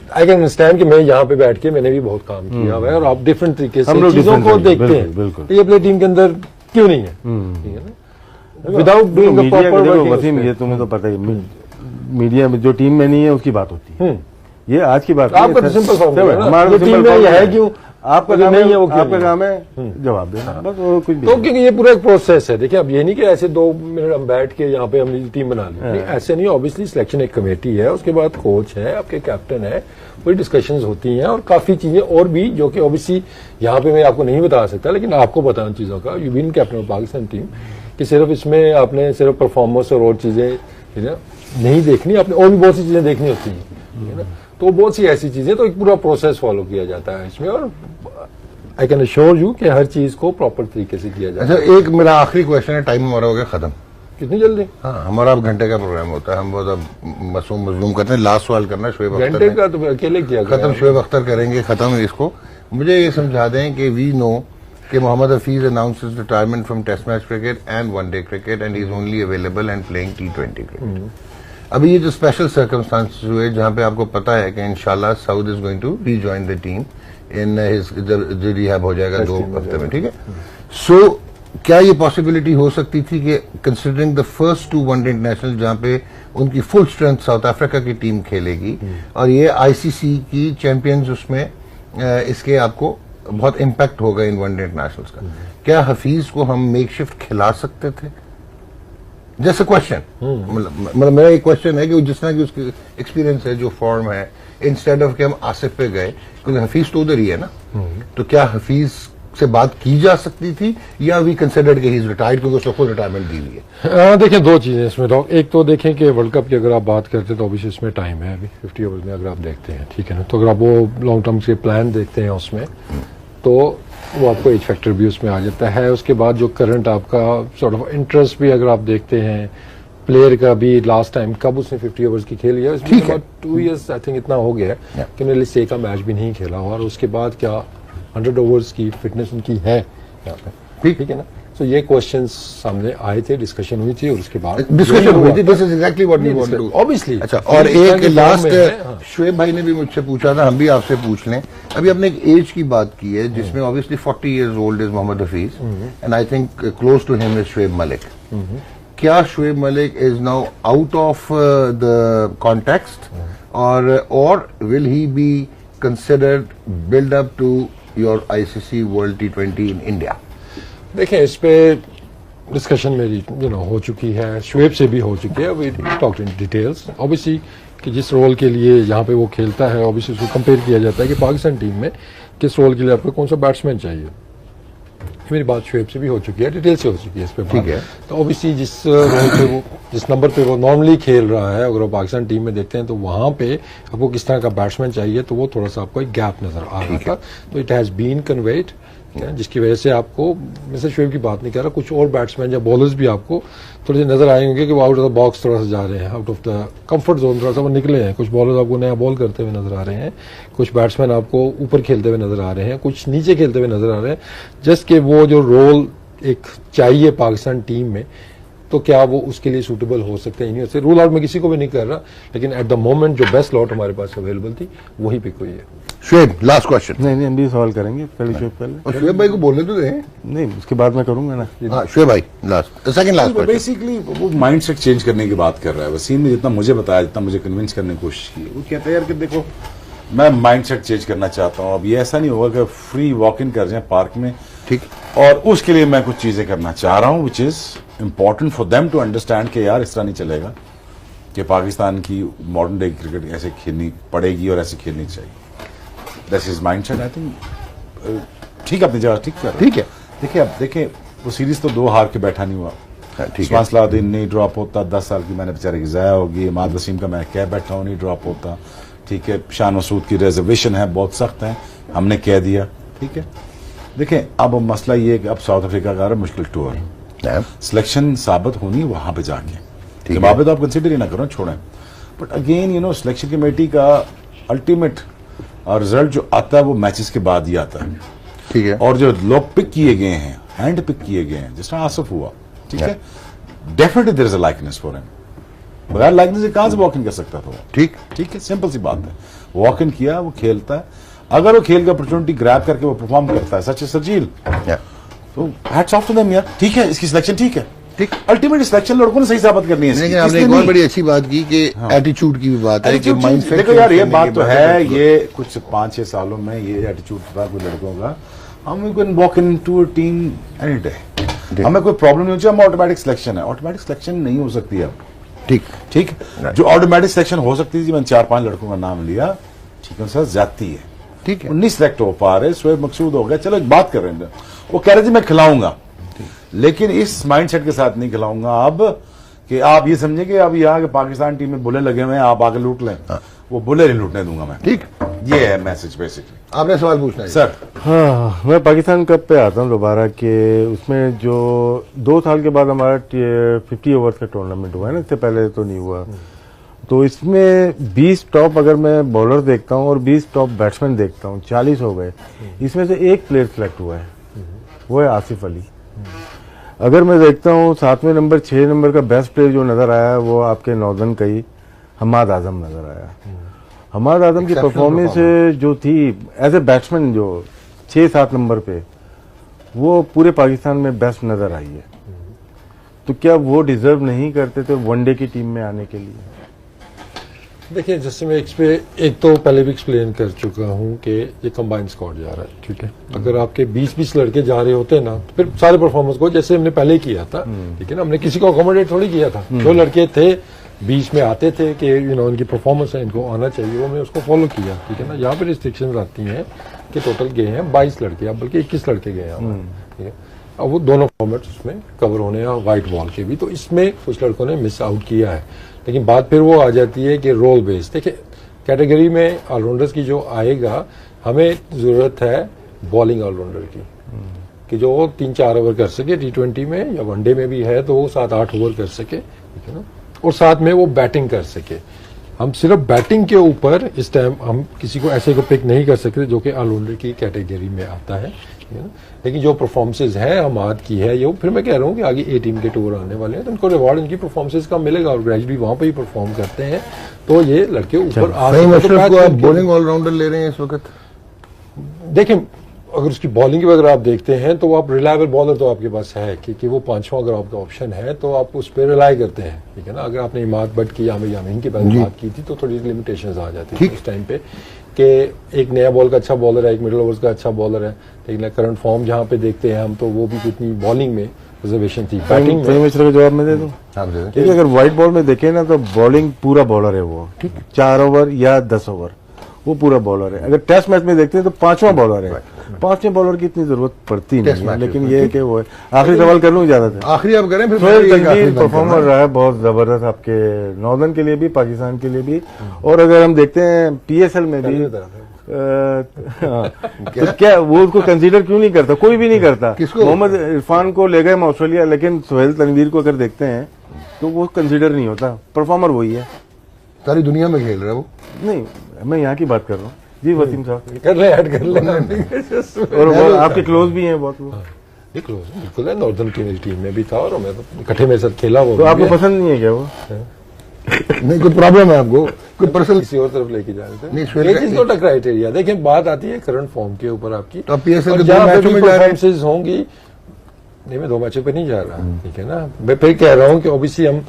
आई कैन अंडरस्टैंड कि मैं यहाँ पे बैठ के मैंने भी बहुत काम किया हुआ है और आप डिफरेंट तरीके से हम लोग चीजों different को तरीके, देखते बिल्कुल, हैं बिल्कुल। ये अपने टीम के अंदर क्यों नहीं है, ठीक है ना, without doing the media proper देखो वर्किंग। वसीम, ये तुम्हें तो पता ही, मीडिया में जो टीम में नहीं है उसकी बात होती है। ये आज की बात आपका तो सिंपल फॉर्मूला है ना, हमारा जो तो टीम simple में formula है क्यों, आपका अगर काम नहीं है, है वो क्यों आपका नहीं? काम है जवाब देना, बस और कुछ भी तो क्योंकि ये पूरा एक प्रोसेस है। देखिए अब ये नहीं कि ऐसे 2 मिनट हम बैठ के यहाँ पे हमने टीम बना ली, नहीं ऐसे नहीं। ऑब्वियसली सिलेक्शन एक कमेटी है, उसके बाद कोच है, आपके कैप्टन है, पूरी डिस्कशंस होती हैं और काफी चीजें और भी जो कि ऑब्वियसली यहाँ पे मैं आपको नहीं बता सकता, लेकिन आपको बताना चीजों का। You been captain of Pakistan team कि सिर्फ इसमें आपने सिर्फ परफॉर्मेंस और चीजें नहीं देखनी, आपने और भी बहुत सी चीजें देखनी होती हैं, ठीक है ना। तो बहुत सी ऐसी चीजें, तो एक पूरा प्रोसेस फॉलो किया जाता है इसमें और आई कैन अश्योर यू कि हर चीज को प्रॉपर तरीके से किया जाता है। अच्छा एक मेरा आखिरी क्वेश्चन है, टाइम हमारा हो गया खत्म। कितनी जल्दी? हाँ, हमारा अब घंटे का प्रोग्राम होता है, हम बहुत अब मजलूम करते हैं। लास्ट सवाल करना है शोएब अख्तर घंटे ने। का तो अकेले किया खत्म शोएब अख्तर करेंगे, खत्म इसको। मुझे ये समझा दें कि वी नो कि Mohammad Hafeez announces retirement from test match cricket and one day cricket and is only available and playing T20 cricket. अभी ये जो स्पेशल सर्कमस्टांसेस हुए जहां पे आपको पता है कि इंशाल्लाह Saud is going to rejoin the team in his जो रिहैब हो जाएगा 2 हफ्ते में, ठीक है। सो क्या ये पॉसिबिलिटी हो सकती थी कि considering the first 2 one day international जहां पे उनकी फुल स्ट्रेंथ साउथ अफ्रीका की टीम खेलेगी और ये आईसीसी की चैंपियंस, उसमें इसके आपको बहुत इम्पैक्ट होगा इन वनडे इंटरनेशनल्स का, क्या हफीज को हम मेकशिफ्ट खिला सकते थे? जैसे क्वेश्चन, मतलब मेरा एक क्वेश्चन है कि जिस तरह की उसकी एक्सपीरियंस है, जो फॉर्म है, इंस्टेड ऑफ कि हम आसिफ पे गए, क्योंकि हफीज तो उधर ही है ना, तो क्या हफीज से बात की जा सकती थी या वी कंसिडर्ड कि ही इज रिटायर्ड क्योंकि उसको फुल रिटायरमेंट दी हुई है? देखिए 2 चीजें इसमें तो, एक तो देखें कि वर्ल्ड कप की अगर आप बात करते हैं तो ऑब्वियसली इसमें टाइम है अभी 50 ओवर्स में अगर आप देखते हैं, ठीक है ना। तो अगर आप वो लॉन्ग टर्म के प्लान देखते हैं उसमें, तो वो आपको एज फैक्टर भी उसमें आ जाता है। उसके बाद जो करंट आपका सॉर्ट ऑफ इंटरेस्ट भी अगर आप देखते हैं, प्लेयर का भी लास्ट टाइम कब उसने 50 ओवर्स की खेली है, ठीक है। 2 इयर्स आई थिंक इतना हो गया है कि मेरे लिए से का मैच भी नहीं खेला, और उसके बाद क्या 100 ओवर्स की फिटनेस उनकी है यहाँ पे, ठीक है ना। तो ये क्वेश्चंस सामने आए थे, डिस्कशन हुई थी और उसके बाद डिस्कशन हुई थी, this is exactly what we want to do obviously. अच्छा, और एक लास्ट शोएब भाई ने भी मुझसे पूछा था, हम भी आपसे पूछ लें। अभी आपने एक एज की बात की है जिसमें obviously 40 years old is Mohammad Hafeez and I think close to him is Shoaib Malik. क्या Shoaib Malik is now out of the context और will he be considered build up to your ICC world T20 in India? देखें इस पे डिस्कशन मेरी हो चुकी है, शोएब से भी हो चुकी है, we talked in details. Obviously कि जिस रोल के लिए यहाँ पे वो खेलता है, ऑब्वियसली उसको कंपेयर किया जाता है कि पाकिस्तान टीम में किस रोल के लिए आपको कौन सा बैट्समैन चाहिए। मेरी बात शोएब से भी हो चुकी है, डिटेल से हो चुकी है इस पे, ठीक है। तो ऑब्वियसली जिस रोल पे वो, जिस नंबर पे वो नॉर्मली खेल रहा है, अगर वो पाकिस्तान टीम में देखते हैं तो वहां पे आपको किस तरह का बैट्समैन चाहिए, तो वो थोड़ा सा आपको एक गैप नजर आ रहा था। तो इट हैज बीन कन्वेड, जिसकी वजह से आपको, मैं से शोएब की बात नहीं कर रहा, कुछ और बैट्समैन या बॉलर्स भी आपको थोड़े से नजर आए होंगे कि वो आउट ऑफ द बॉक्स थोड़ा सा जा रहे हैं, out of the comfort zone थोड़ा सा वो निकले हैं। कुछ बॉलर्स आपको नया बॉल करते हुए नजर आ रहे हैं, कुछ बैट्समैन आपको ऊपर खेलते हुए नजर आ रहे हैं, कुछ नीचे खेलते हुए नजर आ रहे हैं। जस्ट कि वो जो रोल एक चाहिए पाकिस्तान टीम में, तो क्या वो उसके लिए सूटेबल हो सकते हैं, इन्हीं से रूल आउट में किसी को भी नहीं कर रहा, लेकिन एट द मोमेंट जो बेस्ट लॉट हमारे पास अवेलेबल थी वही पिक हुई है। Shoaib, last question. नहीं हम भी सवाल करेंगे पहले शुएब पहले। और शुएब भाई को बोलने तो दें। नहीं उसके बाद मैं करूंगा ना। हाँ शुएब भाई last, second last question. Basically वो माइंडसेट चेंज करने की बात कर रहा है। वसीम ने जितना मुझे बताया, जितना मुझे कन्विंस करने की कोशिश की, वो कहता है यार कि देखो मैं माइंडसेट चेंज करना चाहता हूँ। अब ये ऐसा नहीं होगा कि फ्री वॉक इन कर जाए पार्क में, ठीक, और उसके लिए मैं कुछ चीजें करना चाह रहा हूँ which is important for them to understand कि यार इस तरह नहीं चलेगा कि पाकिस्तान की मॉडर्न डे क्रिकेट ऐसे खेलनी पड़ेगी और ऐसे खेलनी चाहिए। That's his mindset. I think ठीक है, अपनी जगह ठीक कर रहा है। ठीक है। देखिए अब देखिए वो सीरीज तो 2 हार के बैठा नहीं हुआ। ठीक है। सलाउद्दीन नहीं ड्रॉप होता, 10 साल की मैंने बेचारे की ज़ाया होगी। इमाद वसीम का मैं कह बैठा हूँ नहीं ड्रॉप होता। ठीक है, शान मसूद की रिजर्वेशन है, बहुत सख्त है, हमने कह दिया। ठीक है, देखें अब मसला ये है कि अब साउथ अफ्रीका का मुश्किल टूर, सिलेक्शन साबित होनी वहां पे जाके। जवाब तो आप कंसिडर ही ना करो, छोड़ें। But again you know selection committee का अल्टीमेट रिजल्ट जो आता है वो मैचेस के बाद ही आता है। ठीक है। और जो लोग पिक किए गए हैं, हैंड पिक किए गए हैं, जिस तरह आसिफ हुआ, ठीक है, definitely there is a likeness for him. बगैर लाइकनेस से कहां से वॉक इन कर सकता था वो? ठीक है, सिंपल सी बात है। वॉक इन किया, वो खेलता है। अगर वो खेल की अपॉर्चुनिटी ग्रैब करके वो परफॉर्म करता है, सच इज सरजील, तो हैट्स ऑफ टू देम यार। ठीक है, इसकी सिलेक्शन ठीक है, ठीक। अल्टीमेट सिलेक्शन लड़कों ने सही साबित करनी है। लेकिन आपने एक बहुत बड़ी अच्छी बात की कि एटीट्यूड की भी बात है कि माइंडसेट। देखो यार, ये बात तो है, ये कुछ 5-6 सालों में ये एटीट्यूड था कोई लड़कों का। हम can walk into a team any day, हमें कोई प्रॉब्लम नहीं होती। हम ऑटोमेटिक सिलेक्शन है, ऑटोमेटिक सिलेक्शन नहीं हो सकती अब। ठीक, जो ऑटोमेटिक सिलेक्शन हो सकती थी, मैंने 4-5 लड़कों का नाम लिया, ठीक है सर, ज्यादती है। ठीक है, नहीं सिलेक्ट हो पा रहे, शोएब मकसूद हो गया, चलो एक बात कर रहे हैं, वो कह रहे थे मैं खिलाऊंगा, लेकिन इस माइंडसेट के साथ नहीं खिलाऊंगा अब कि आप ये समझे कि अब यहाँ के पाकिस्तान टीम में बुले लगे हुए हैं, आप आगे लूट लें। वो बुले नहीं लूटने दूंगा मैं। ठीक, ये है मैसेज बेसिकली। आपने सवाल पूछना है सर? हाँ, मैं पाकिस्तान कप पे आता हूँ दोबारा के। उसमें जो 2 साल के बाद हमारा 50 ओवर्स का टूर्नामेंट हुआ है ना, इससे पहले तो नहीं हुआ। तो इसमें 20 टॉप अगर मैं बॉलर देखता हूँ और 20 टॉप बैट्समैन देखता हूँ, 40 हो गए। इसमें से एक प्लेयर सिलेक्ट हुआ है, वो है आसिफ अली। अगर मैं देखता हूँ 7वें नंबर 6 नंबर का बेस्ट प्लेयर जो नजर आया वो आपके नॉर्दर्न का ही हमाद आजम नजर आया। हमाद आजम की परफॉर्मेंस जो थी एज ए बैट्समैन, जो 6-7 नंबर पे, वो पूरे पाकिस्तान में बेस्ट नजर आई है। तो क्या वो डिजर्व नहीं करते थे वनडे की टीम में आने के लिए? देखिए, जैसे मैं एक तो पहले भी एक्सप्लेन कर चुका हूं कि ये कंबाइंड स्क्वाड जा रहा है। ठीक है, अगर आपके 20-20 लड़के जा रहे होते ना, तो फिर सारे परफॉर्मेंस को जैसे हमने पहले किया था, ठीक है ना, हमने किसी को अकोमोडेट थोड़ी किया था। जो लड़के थे बीच में आते थे कि इनकी परफॉर्मेंस है, इनको आना चाहिए, वो हमने उसको फॉलो किया। ठीक है ना, यहाँ पे रिस्ट्रिक्शन आती हैं कि टोटल गए हैं 22 लड़के, अब बल्कि 21 लड़के गए हैं। ठीक है, अब वो दोनों फॉर्मेट्स उसमें कवर होने हैं, व्हाइट बॉल के भी, तो इसमें कुछ लड़कों ने मिस आउट किया है। लेकिन बात फिर वो आ जाती है कि रोल बेस्ड। देखिए, कैटेगरी में ऑलराउंडर्स की जो आएगा, हमें जरूरत है बॉलिंग ऑलराउंडर की, कि जो 3-4 ओवर कर सके T20 में, या वनडे में भी है तो वो 7-8 ओवर कर सके। ठीक है ना, और साथ में वो बैटिंग कर सके। हम सिर्फ बैटिंग के ऊपर इस टाइम हम किसी को ऐसे को पिक नहीं कर सकते जो कि ऑलराउंडर की कैटेगरी में आता है। लेकिन जो परफॉर्मेंसेज है हमाद की है, ये फिर मैं कह रहा हूँ कि आगे A टीम के टूर आने वाले हैं, तो उनको रिवॉर्ड इनकी परफॉर्मेंसेज का मिलेगा, और ग्रेजुअली वहां पर ही परफॉर्म करते हैं तो ये लड़के ऊपर आ सकते हैं। बॉलिंग ऑलराउंडर ले रहे हैं इस वक्त। देखें, अगर उसकी बॉलिंग की अगर आप देखते हैं तो आप रिलायबल बॉलर तो आपके पास है कि वो 5वां अगर आपका ऑप्शन है तो आप उस पर रिलाई करते हैं। ठीक है ना, अगर आपने इमाद बट की या यामीन की बात की थी तो थोड़ी लिमिटेशंस आ जाती थी उस टाइम पे कि एक नया बॉल का अच्छा बॉलर है, एक मिडिल ओवर्स का अच्छा बॉलर है, लेकिन करंट फॉर्म जहाँ पे देखते हैं हम, तो वो भी कितनी बॉलिंग में रिजर्वेशन थी। बैटिंग में मिश्रा का जवाब मैं दे दूं? ठीक है, अगर व्हाइट बॉल में देखें ना तो बॉलिंग पूरा बॉलर है वो। ठीक, 4 ओवर या 10 ओवर वो पूरा बॉलर है। अगर टेस्ट मैच में देखते हैं तो 5वां बॉलर है। 5वें बॉलर की इतनी जरूरत पड़ती नहीं है, लेकिन ये कि वो है। आखिरी सवाल कर लूं, ज्यादा था आखिरी आप करें, फिर परफॉर्मर रहा है बहुत जबरदस्त आपके नॉर्दर्न के लिए भी, पाकिस्तान के लिए भी। और अगर हम देखते हैं PSL में भी, तो क्या वो उसको कंसीडर क्यों नहीं करता? कोई भी नहीं करता। मोहम्मद इरफान को ले गए ऑस्ट्रेलिया, लेकिन सोहेल तनवीर को अगर देखते हैं तो वो कंसीडर नहीं होता। परफॉर्मर वही है, सारी दुनिया में खेल रहा है वो। नहीं, मैं यहाँ की बात कर रहा हूँ जी। वसीम साहब कर ले, ऐड कर ले। और आपके क्लोज भी हैं बहुत वो। बिल्कुल है, नॉर्दर्न की मेरी टीम में भी था और मैं तो इकट्ठे मेरे साथ खेला वो तो भी आपको है। पसंद नहीं है क्या वो? नहीं कोई प्रॉब्लम है आपको, कोई पर्सनल? किसी और तरफ लेके जा रहे नहीं, थे। श्वेत ये का- चीज नॉट अ क्राइटेरिया। देखिए बात आती है करंट फॉर्म के ऊपर आपकी, तो आप PSL और के 2 जहाँ पे मैचों भी में जा रहे हैं। परफॉर्मेंसेज होंगी। नहीं, मैं 2 मैचों पे नहीं जा रहा, ठीक है ना। मैं फिर कह रहा हूँ कि ओबीसी हम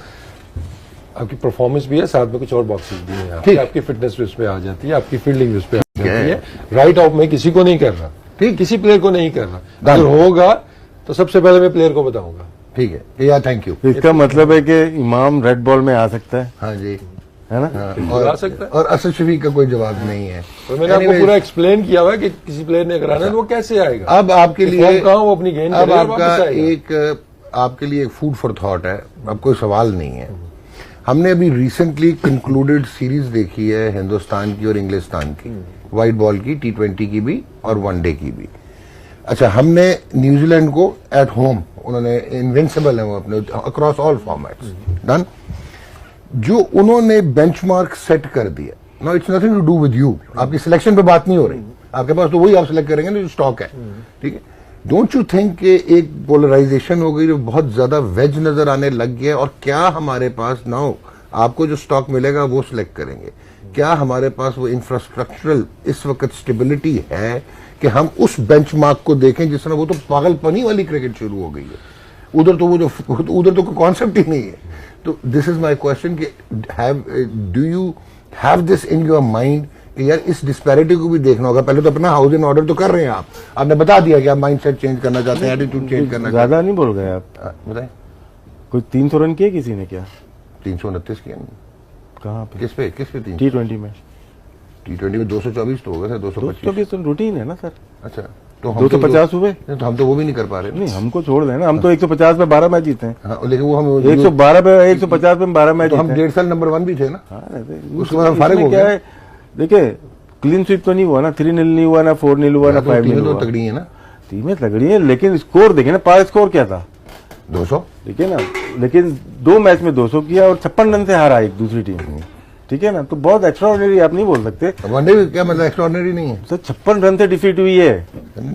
आपकी परफॉर्मेंस भी है, साथ में कुछ और बॉक्सेस भी हैं ठीक। आपकी फिटनेस भी उस पर आ जाती है, आपकी फील्डिंग भी उस पर आ ठीक है। जाती है। राइट ऑफ में किसी को नहीं कर रहा, ठीक। किसी प्लेयर को नहीं कर रहा। Done. अगर होगा तो सबसे पहले मैं प्लेयर को बताऊंगा। ठीक है या थैंक यू। इसका मतलब है कि इमाम रेड बॉल में आ सकता है हाँ जी, ना? हाँ, आ सकता है। और असद शफीक का कोई जवाब नहीं है। तो मैंने आपको Anyways, पूरा एक्सप्लेन किया हुआ है कि किसी प्लेयर ने कराना है तो वो कैसे आएगा। अब आपके लिए फॉर्म कहाँ वो अपनी गेंद अब करेगा, आपका वापस आएगा। एक आपके लिए एक फूड फॉर थॉट है, अब कोई सवाल नहीं है। हमने अभी रिसेंटली कंक्लूडेड सीरीज देखी है हिंदुस्तान की और इंग्लिस्तान की, व्हाइट बॉल की, T20 की भी और वनडे की भी। अच्छा, हमने न्यूजीलैंड को एट होम, उन्होंने इनविंसिबल है वो अपने अक्रॉस ऑल फॉर्मेट्स, डन। जो उन्होंने बेंचमार्क सेट कर दिया, no it's nothing to do with you, आपकी सिलेक्शन पे बात नहीं हो रही, आपके पास तो वही आप सिलेक्ट करेंगे ना जो स्टॉक है, ठीक है। डोंट यू थिंक कि एक पोलराइजेशन हो गई, जो बहुत ज्यादा वेज नजर आने लग गया, और क्या हमारे पास नाउ आपको जो स्टॉक मिलेगा वो सिलेक्ट करेंगे? क्या हमारे पास वो इंफ्रास्ट्रक्चरल इस वक्त स्टेबिलिटी है कि हम उस बेंचमार्क को देखें जिस तरह? वो तो पागलपनी वाली क्रिकेट शुरू हो गई है उधर, तो वो जो उधर तो कोई कॉन्सेप्ट ही नहीं है। तो दिस इज माय क्वेश्चन कि do you have this in your mind कि यार इस डिस्पैरिटी को भी देखना होगा? पहले तो अपना हाउस इन ऑर्डर तो कर रहे हैं आप, आपने बता दिया कि आप माइंड सेट चेंज करना चाहते हैं, एटीट्यूड चेंज करना चाहते ज्यादा नहीं बोल गए आप? हैं। बताएं, कोई 300 रन किए किसी ने क्या? 329 किया कहाँ पे? किस पे 300? T20 में T20 में 224 तो हो गए थे, 225। तो रूटीन है ना सर। अच्छा, तो हम 250 हुए? तो हम तो वो भी नहीं कर पा रहे। नहीं, हमको छोड़ देना, हम तो 150 पे 12 मैच जीते हैं। हाँ, लेकिन वो हम 112 पे 150 पे 12 मैच तो हम जीते हैं। 1.5 साल नंबर 1 भी थे ना। हाँ, उसके बाद हम फारिग हो क्या गए। है, देखिए क्लीन स्वीप तो नहीं हुआ ना, 3-0 नहीं हुआ ना, 4-0 हुआ ना, 5-0 टीमें तो हुआ। तगड़ी है ना, टीमें तगड़ी है, लेकिन स्कोर देखे ना, पार स्कोर क्या था 200। देखिए ना, लेकिन 2 मैच में 200 किया और 56 रन से हारा एक दूसरी टीम, ठीक है ना। तो बहुत एक्स्ट्राऑर्डिनरी आप नहीं बोल सकते वनडे भी क्या मतलब एक्स्ट्राऑर्डिनरी नहीं है? सर। 56 रन से डिफीट हुई है,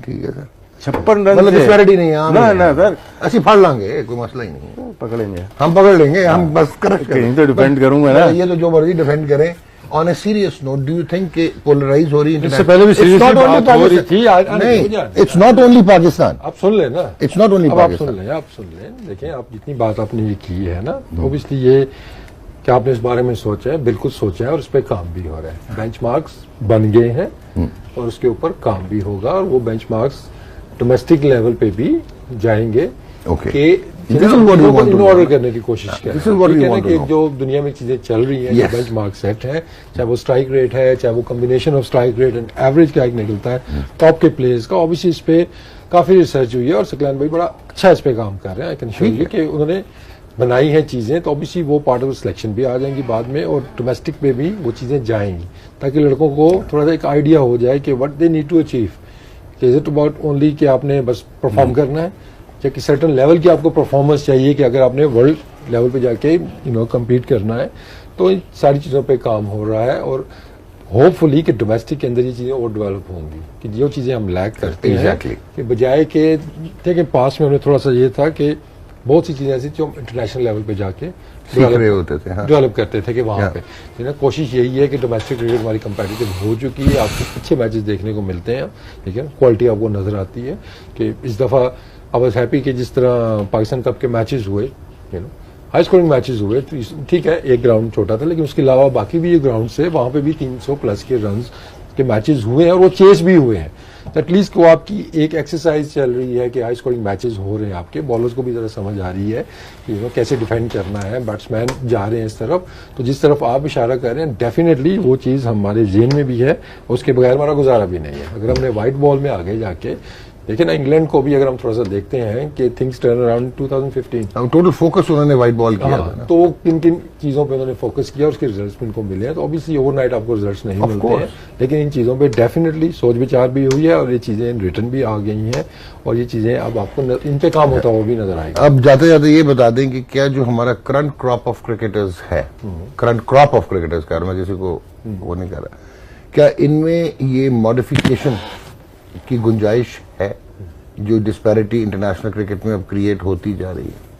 ठीक है सर, 56 रन मतलब से। डिस्पैरिटी नहीं है, आम ना है। ना सर, ਅਸੀਂ फाड़ लांगे, कोई मसला ही नहीं है, पकड़ेंगे हम पकड़ लेंगे, हम बस क्रश कहीं तो डिफेंड करूंगा ना। ये तो जो मर्जी डिफेंड करें। On a serious note, do you think कि पोलराइज हो रही है? इससे पहले भी seriously बात हो रही थी, आज आने नहीं, हो जाए। इट्स नॉट ओनली पाकिस्तान, आप सुन लें ना, इट्स नॉट ओनली अब आप पाकिस्तान। सुन लें, आप सुन लें। देखिए, आप जितनी बात आपने ये की है ना, तो ऑब्वियसली ये कि आपने इस बारे में सोचा है, बिल्कुल सोचा है, और इस पे काम भी हो रहा है। बेंचमार्क्स बन गए हैं और उसके ऊपर काम भी होगा, और वो बेंचमार्क्स डोमेस्टिक लेवल पे भी जाएंगे Okay. कि This is what you want to in do. Order करने की कोशिश करें। This is what ठीक you है ना, want to कि know. जो दुनिया में चीजें चल रही हैं, Yes. जो बेंचमार्क सेट है, चाहे वो स्ट्राइक रेट है, चाहे वो combination of strike rate and average क्या निकलता है टॉप के प्लेयर्स का, ऑब्वियसली इस पे काफी रिसर्च हुई है और सकलान भाई बड़ा अच्छा इस पे काम कर रहे हैं। आई कैन शो यू कि उन्होंने बनाई है चीजें, तो ऑब्वियसली वो पार्ट ऑफ सिलेक्शन भी आ जाएंगी बाद में, और डोमेस्टिक पे भी वो चीजें जाएंगी, ताकि लड़कों को थोड़ा सा एक आइडिया हो जाए कि what they need to achieve. Is it about only कि आपने बस परफॉर्म करना है, या कि सर्टन लेवल की आपको परफॉर्मेंस चाहिए कि अगर आपने वर्ल्ड लेवल पे जाके कम्पीट करना है, तो इन सारी चीज़ों पे काम हो रहा है। और होपफुली कि डोमेस्टिक के अंदर ये चीज़ें और डेवलप होंगी, कि जो चीज़ें हम लैक करते हैं Exactly. कि बजाय के देखिए पास में हमें थोड़ा सा ये था कि बहुत सी चीज़ें ऐसी जो हम इंटरनेशनल लेवल पे जाके सीख रहे होते थे। हाँ। डेवलप करते थे कि वहाँ Yeah. पे ना कोशिश यही है कि डोमेस्टिक क्रिकेट हमारी कंपेटिटिव हो चुकी है, आपको अच्छे मैचेस देखने को मिलते हैं, ठीक है, क्वालिटी आपको नजर आती है। कि इस दफ़ा आई वाज हैप्पी कि जिस तरह पाकिस्तान कप के मैचेस हुए, हाई स्कोरिंग मैचेस हुए, तो ठीक है एक ग्राउंड छोटा था, लेकिन उसके अलावा बाकी भी ये ग्राउंड से वहाँ पे भी 300 प्लस के रन के मैचेस हुए हैं, और वो चेस भी हुए हैं। एटलीस्ट को आपकी एक एक्सरसाइज चल रही है कि हाई स्कोरिंग मैचेस हो रहे हैं, आपके बॉलर्स को भी जरा समझ आ रही है कि कैसे डिफेंड करना है, बैट्समैन जा रहे हैं इस तरफ, तो जिस तरफ आप इशारा कर रहे हैं डेफिनेटली वो चीज़ हमारे जेन में भी है, उसके बगैर हमारा गुजारा भी नहीं है। अगर हमने वाइट बॉल में आगे जाके देखिए ना, इंग्लैंड को भी अगर हम थोड़ा सा देखते हैं कि things turn around 2015, total focus उन्होंने व्हाइट बॉल किया था हाँ, ना। तो किन किन चीजों पे उन्होंने फोकस किया, उसके रिजल्ट्स भी उनको मिले हैं। तो ऑब्वियसली ओवरनाइट आपको रिजल्ट्स नहीं Of मिलते course. हैं, लेकिन इन चीजों पे डेफिनेटली सोच विचार भी हुई है, और ये चीजें इन रिटर्न भी आ गई हैं, और ये चीजें अब आपको इन पे काम होता हुआ भी नजर आएगा। अब जाते जाते ये बता दें कि क्या जो हमारा करंट क्रॉप ऑफ क्रिकेटर्स है, करंट क्रॉप ऑफ क्रिकेटर्स का, मैं किसी को वो नहीं कह रहा, क्या इनमें ये मॉडिफिकेशन की गुंजाइश है, जो डिस्पैरिटी इंटरनेशनल क्रिकेट में अब क्रिएट होती जा रही है,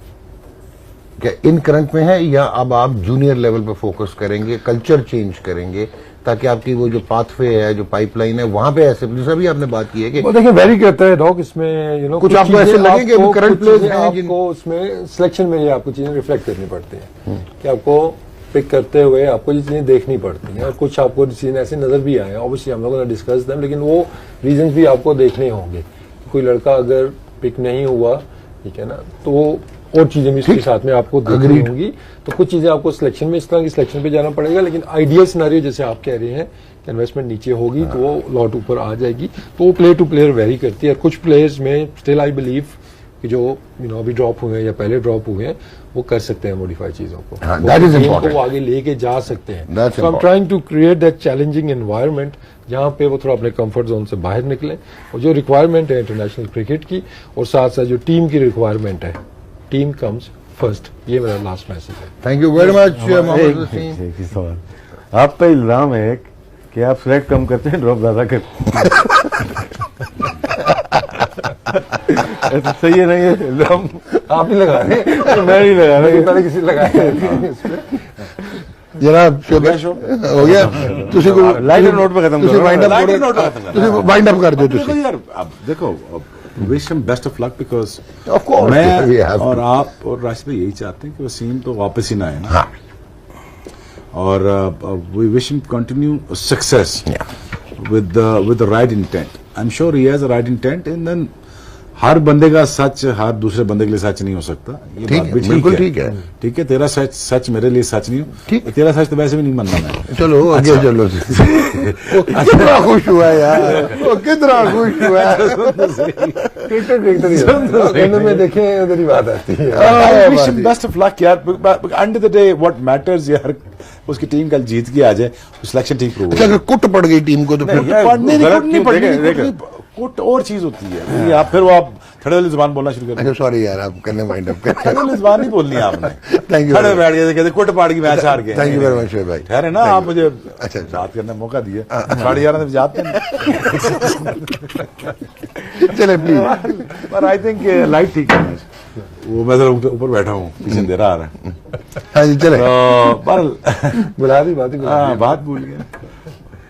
क्या इन करंट में है, या अब आप जूनियर लेवल पर फोकस करेंगे, कल्चर चेंज करेंगे, ताकि आपकी वो जो पाथवे है, जो पाइपलाइन है, वहां पे ऐसे जैसा भी आपने बात की है कि वो देखिए वेरी करता है डॉग इसमें, कुछ आपको ऐसे लगे कि करंट प्लेयर्स हैं आपको उसमें सिलेक्शन में ये आपको चीजें रिफ्लेक्ट करनी पड़ती है कि आपको पिक करते हुए आपको ये चीजें देखनी पड़ती हैं, और कुछ आपको चीजें ऐसे नजर भी आए, ऑब्वियसली हम लोगों ने डिस्कस देम, लेकिन वो रीजंस भी आपको देखने होंगे। कोई लड़का अगर पिक नहीं हुआ, ठीक है ना, तो और चीजें भी इसके साथ में आपको देखनी होंगी, तो कुछ चीजें आपको सिलेक्शन में इस तरह की सिलेक्शन पे जाना पड़ेगा, लेकिन आइडियल सिनेरियो जैसे आप कह रहे हैं कि इन्वेस्टमेंट नीचे होगी तो वो लॉट ऊपर आ जाएगी, तो वो प्लेयर टू प्लेयर वेरी करती है। कुछ प्लेयर्स में स्टिल आई बिलीव कि जो अभी ड्रॉप हुए हैं या पहले ड्रॉप हुए हैं वो कर सकते हैं मॉडिफाई चीजों को, वो आगे लेके जा सकते हैं। So I am trying to create that challenging environment जहां पे वो थोड़ा अपने कंफर्ट जोन से बाहर निकले, और जो रिक्वायरमेंट है इंटरनेशनल क्रिकेट की, और साथ साथ जो टीम की रिक्वायरमेंट है, टीम कम्स फर्स्ट, ये मेरा लास्ट मैसेज है। Thank you very much Mohammad Wasim. एक ही सवाल, आप पे इल्जाम है कि आप सिलेक्ट कम करते हैं, ड्रॉप ज्यादा करते हैं। ऐसा सही है नहीं है इल्जाम? आप ही लगा रहे हैं, मैं नहीं लगा रहा, पहले किसी लगाया जनाब हो गया, लाइटर नोट पे खत्म करो, वाइंड अप कर दो। देखो यार, अब देखो, wish him best of luck, because Of course, we मैं have और to. आप और राशिद भाई यही चाहते हैं कि वसीम तो वापस ही ना आए ना, और we wish him continue success with the right intent. I'm sure he has a right intent, and then हर बंदे का सच हर दूसरे बंदे के लिए सच नहीं हो सकता, ये ठीक बात है, भी बिल्कुल ठीक है। ठीक है, तेरा सच मेरे लिए सच नहीं हो, ठीक। तेरा सच तो वैसे भी नहीं मानना मैं। चलो आगे चलो। कितना खुश हुआ यार, वो कितना खुश हुआ। क्रिकेटर में देखें उधर ही बात आती है। I wish him best of luck यार, end of the day what matters यार, उसकी टीम कल जीत के आ जाए, सिलेक्शन ठीक प्रूव अच्छा, अगर कुट पड़ गई टीम को तो फिर कुट और चीज होती है या फिर वो आप खड़े वाली जुबान बोलना शुरू कर अच्छा सॉरी यार, आप करने वाइंड अप कर। खड़े वाली जुबान नहीं बोलनी है आपने। थैंक यू, खड़े बैठ गए कहते कुट पाड़ की मैच हार गए। Thank you very much Shoaib भाई। ठहरे ना, आप मुझे अच्छा बात करने का मौका दिए, 11:30 बजे जाते हैं। चले प्लीज, पर आई थिंक लाइट ठीक है, वो मैं जरा ऊपर बैठा हूँ, पीछे अंधेरा आ रहा है। हाँ जी चले। बुला दी बात ही बात भूल गया।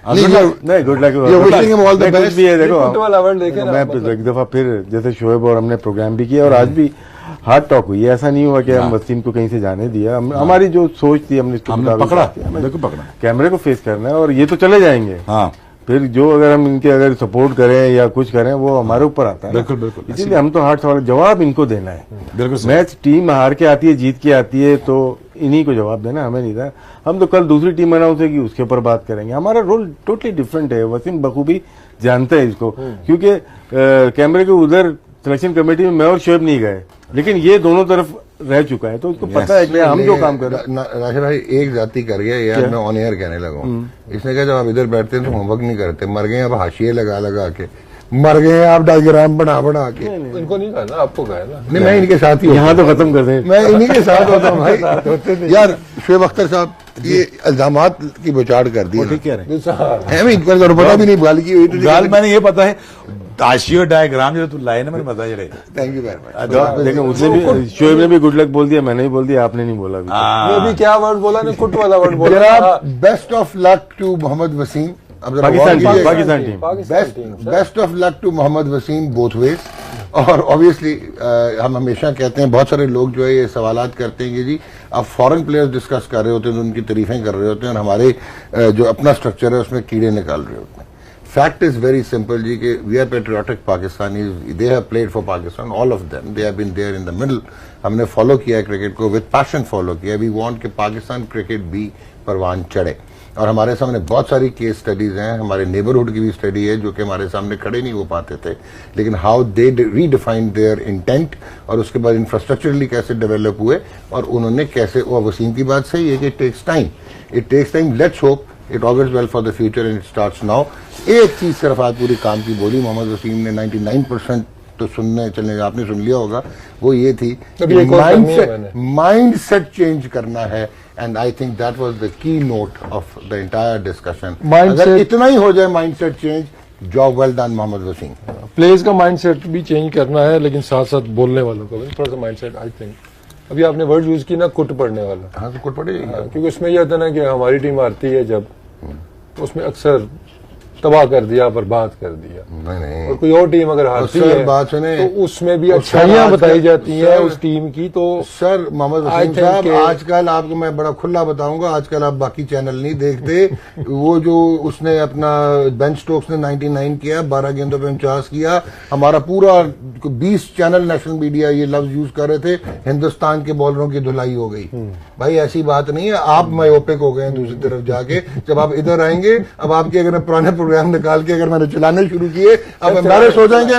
नहीं, good luck, wishing him all the best भी है। देखो वाला वर्ड देखे ना, मैं एक दफा फिर जैसे शोएब और हमने प्रोग्राम भी किया और आज भी हार्ड टॉक हुई है, ऐसा नहीं हुआ कि हम वसीम को कहीं से जाने दिया, हमारी जो सोच थी हमने पकड़ा, देखो पकड़ा, कैमरे को फेस करना है, और ये तो चले जाएंगे। हाँ, फिर जो अगर हम इनके अगर सपोर्ट करें या कुछ करें वो हमारे ऊपर आता है। बिल्कुल बिल्कुल, इसीलिए हम तो हार्ड सवाल जवाब इनको देना है। बिल्कुल मैच टीम हार के आती है, जीत के आती है, तो इन्हीं को जवाब देना, हमें नहीं था। हम तो कल दूसरी टीम अनाउंस होगी उसके ऊपर बात करेंगे, हमारा रोल टोटली डिफरेंट है। वसीम बखूबी जानते हैं इसको, क्योंकि कैमरे के उधर सिलेक्शन कमेटी में मैं और शोएब नहीं गए, लेकिन ये दोनों तरफ रह चुका है, तो उसको पता है कि हम जो काम कर रहे हैं। राशिद भाई एक जाति कर गया यार, मैं ऑन एयर कहने लगा हूँ। इसने कहा जब आप इधर बैठते हैं तो होमवर्क नहीं करते, मर गए आप हाशिए लगा लगा के, मर गए आप डायग्राम बना बना के। इनको नहीं कहा ना, आपको कहा ना। नहीं, मैं इनके साथ ही यहाँ तो खत्म कर दें, मैं इन्हीं के साथ होता हूँ भाई। यार शोएब अख्तर साहब, ये इल्जामात की बुछाड़ कर दी, ठीक कह रहे हैं। है इनको तो पता भी नहीं गाल की हुई तो गाल मैंने ये पता है, हाशिया डायग्राम जो तू लाए ना, मैंने पता ही रहे। Thank you very much. लेकिन उसने भी, शोएब ने भी गुड लक बोल दिया, मैंने भी बोल दिया, आपने नहीं बोला अभी। वो भी क्या वर्ड बोला ने, कुट वाला वर्ड बोला। जनाब best of luck to Mohammad Wasim. अब जरा पाकिस्तान गौर कीजिए। Pakistan team best of luck to Mohammad Wasim both ways. और ऑब्वियसली हम हमेशा कहते हैं, बहुत सारे लोग जो है ये सवालात करते हैं कि जी आप फॉरेन प्लेयर्स डिस्कस कर रहे होते हैं तो उनकी तारीफें कर रहे होते हैं, और हमारे जो अपना स्ट्रक्चर है उसमें कीड़े निकाल रहे होते हैं। फैक्ट इज वेरी सिंपल जी कि we are patriotic Pakistanis, they have played for Pakistan, all of them, they have been there in the middle. हमने फॉलो किया है क्रिकेट को, विद पैशन फॉलो किया। वी वांट कि पाकिस्तान क्रिकेट भी परवान चढ़े, और हमारे सामने बहुत सारी केस स्टडीज हैं, हमारे नेबरहुड की भी स्टडी है जो कि हमारे सामने खड़े नहीं हो पाते थे, लेकिन how they redefined their intent, और उसके बाद इंफ्रास्ट्रक्चरली कैसे डेवलप हुए, और उन्होंने कैसे, और वसीम की बात सही है कि it takes time, let's hope it augurs well for the future and it starts now. एक चीज सिर्फ आज पूरी काम की बोली मोहम्मद वसीम ने, 99% तो सुनने चलने, आपने सुन लिया होगा, वो ये थी माइंड सेट चेंज करना है, and I think that was the key note of the entire discussion. अगर इतना ही हो जाए mind set change job well done Mohammad Wasim. Players का माइंडसेट भी चेंज करना है, लेकिन साथ साथ बोलने वालों का भी थोड़ा सा माइंडसेट, आई थिंक अभी आपने वर्ड यूज की ना, कुट पड़ने वाला। हाँ तो कुट पड़ेगी, क्योंकि उसमें यह होता है ना कि हमारी टीम हारती है जब, तो उसमें अक्सर तबाह कर दिया, बर्बाद कर दिया। नहीं और कोई और टीम अगर हारती सर, है बात सुने, तो उसमें भी और सर, अच्छाइयां आजकल- बताई जाती हैं सर- उस टीम की। तो sir Mohammad I Wasim think साहब, कि- आजकल आपको मैं बड़ा खुला बताऊंगा, आजकल आप बाकी चैनल नहीं देखते। वो जो उसने अपना बेन स्टोक्स ने 99 किया, 12 गेंदों पे 49 किया, हमारा पूरा 20 चैनल नेशनल मीडिया ये लफ्ज यूज कर रहे थे, हिंदुस्तान के बॉलरों की धुलाई हो गई। भाई ऐसी बात नहीं है, आप मायोपिक हो गए हैं दूसरी तरफ जाके। जब आप इधर आएंगे, अब आपके अगर पुराने प्रोग्राम निकाल के अगर मैंने चलाने शुरू किए, अब एम्बैरेस हो जाएंगे।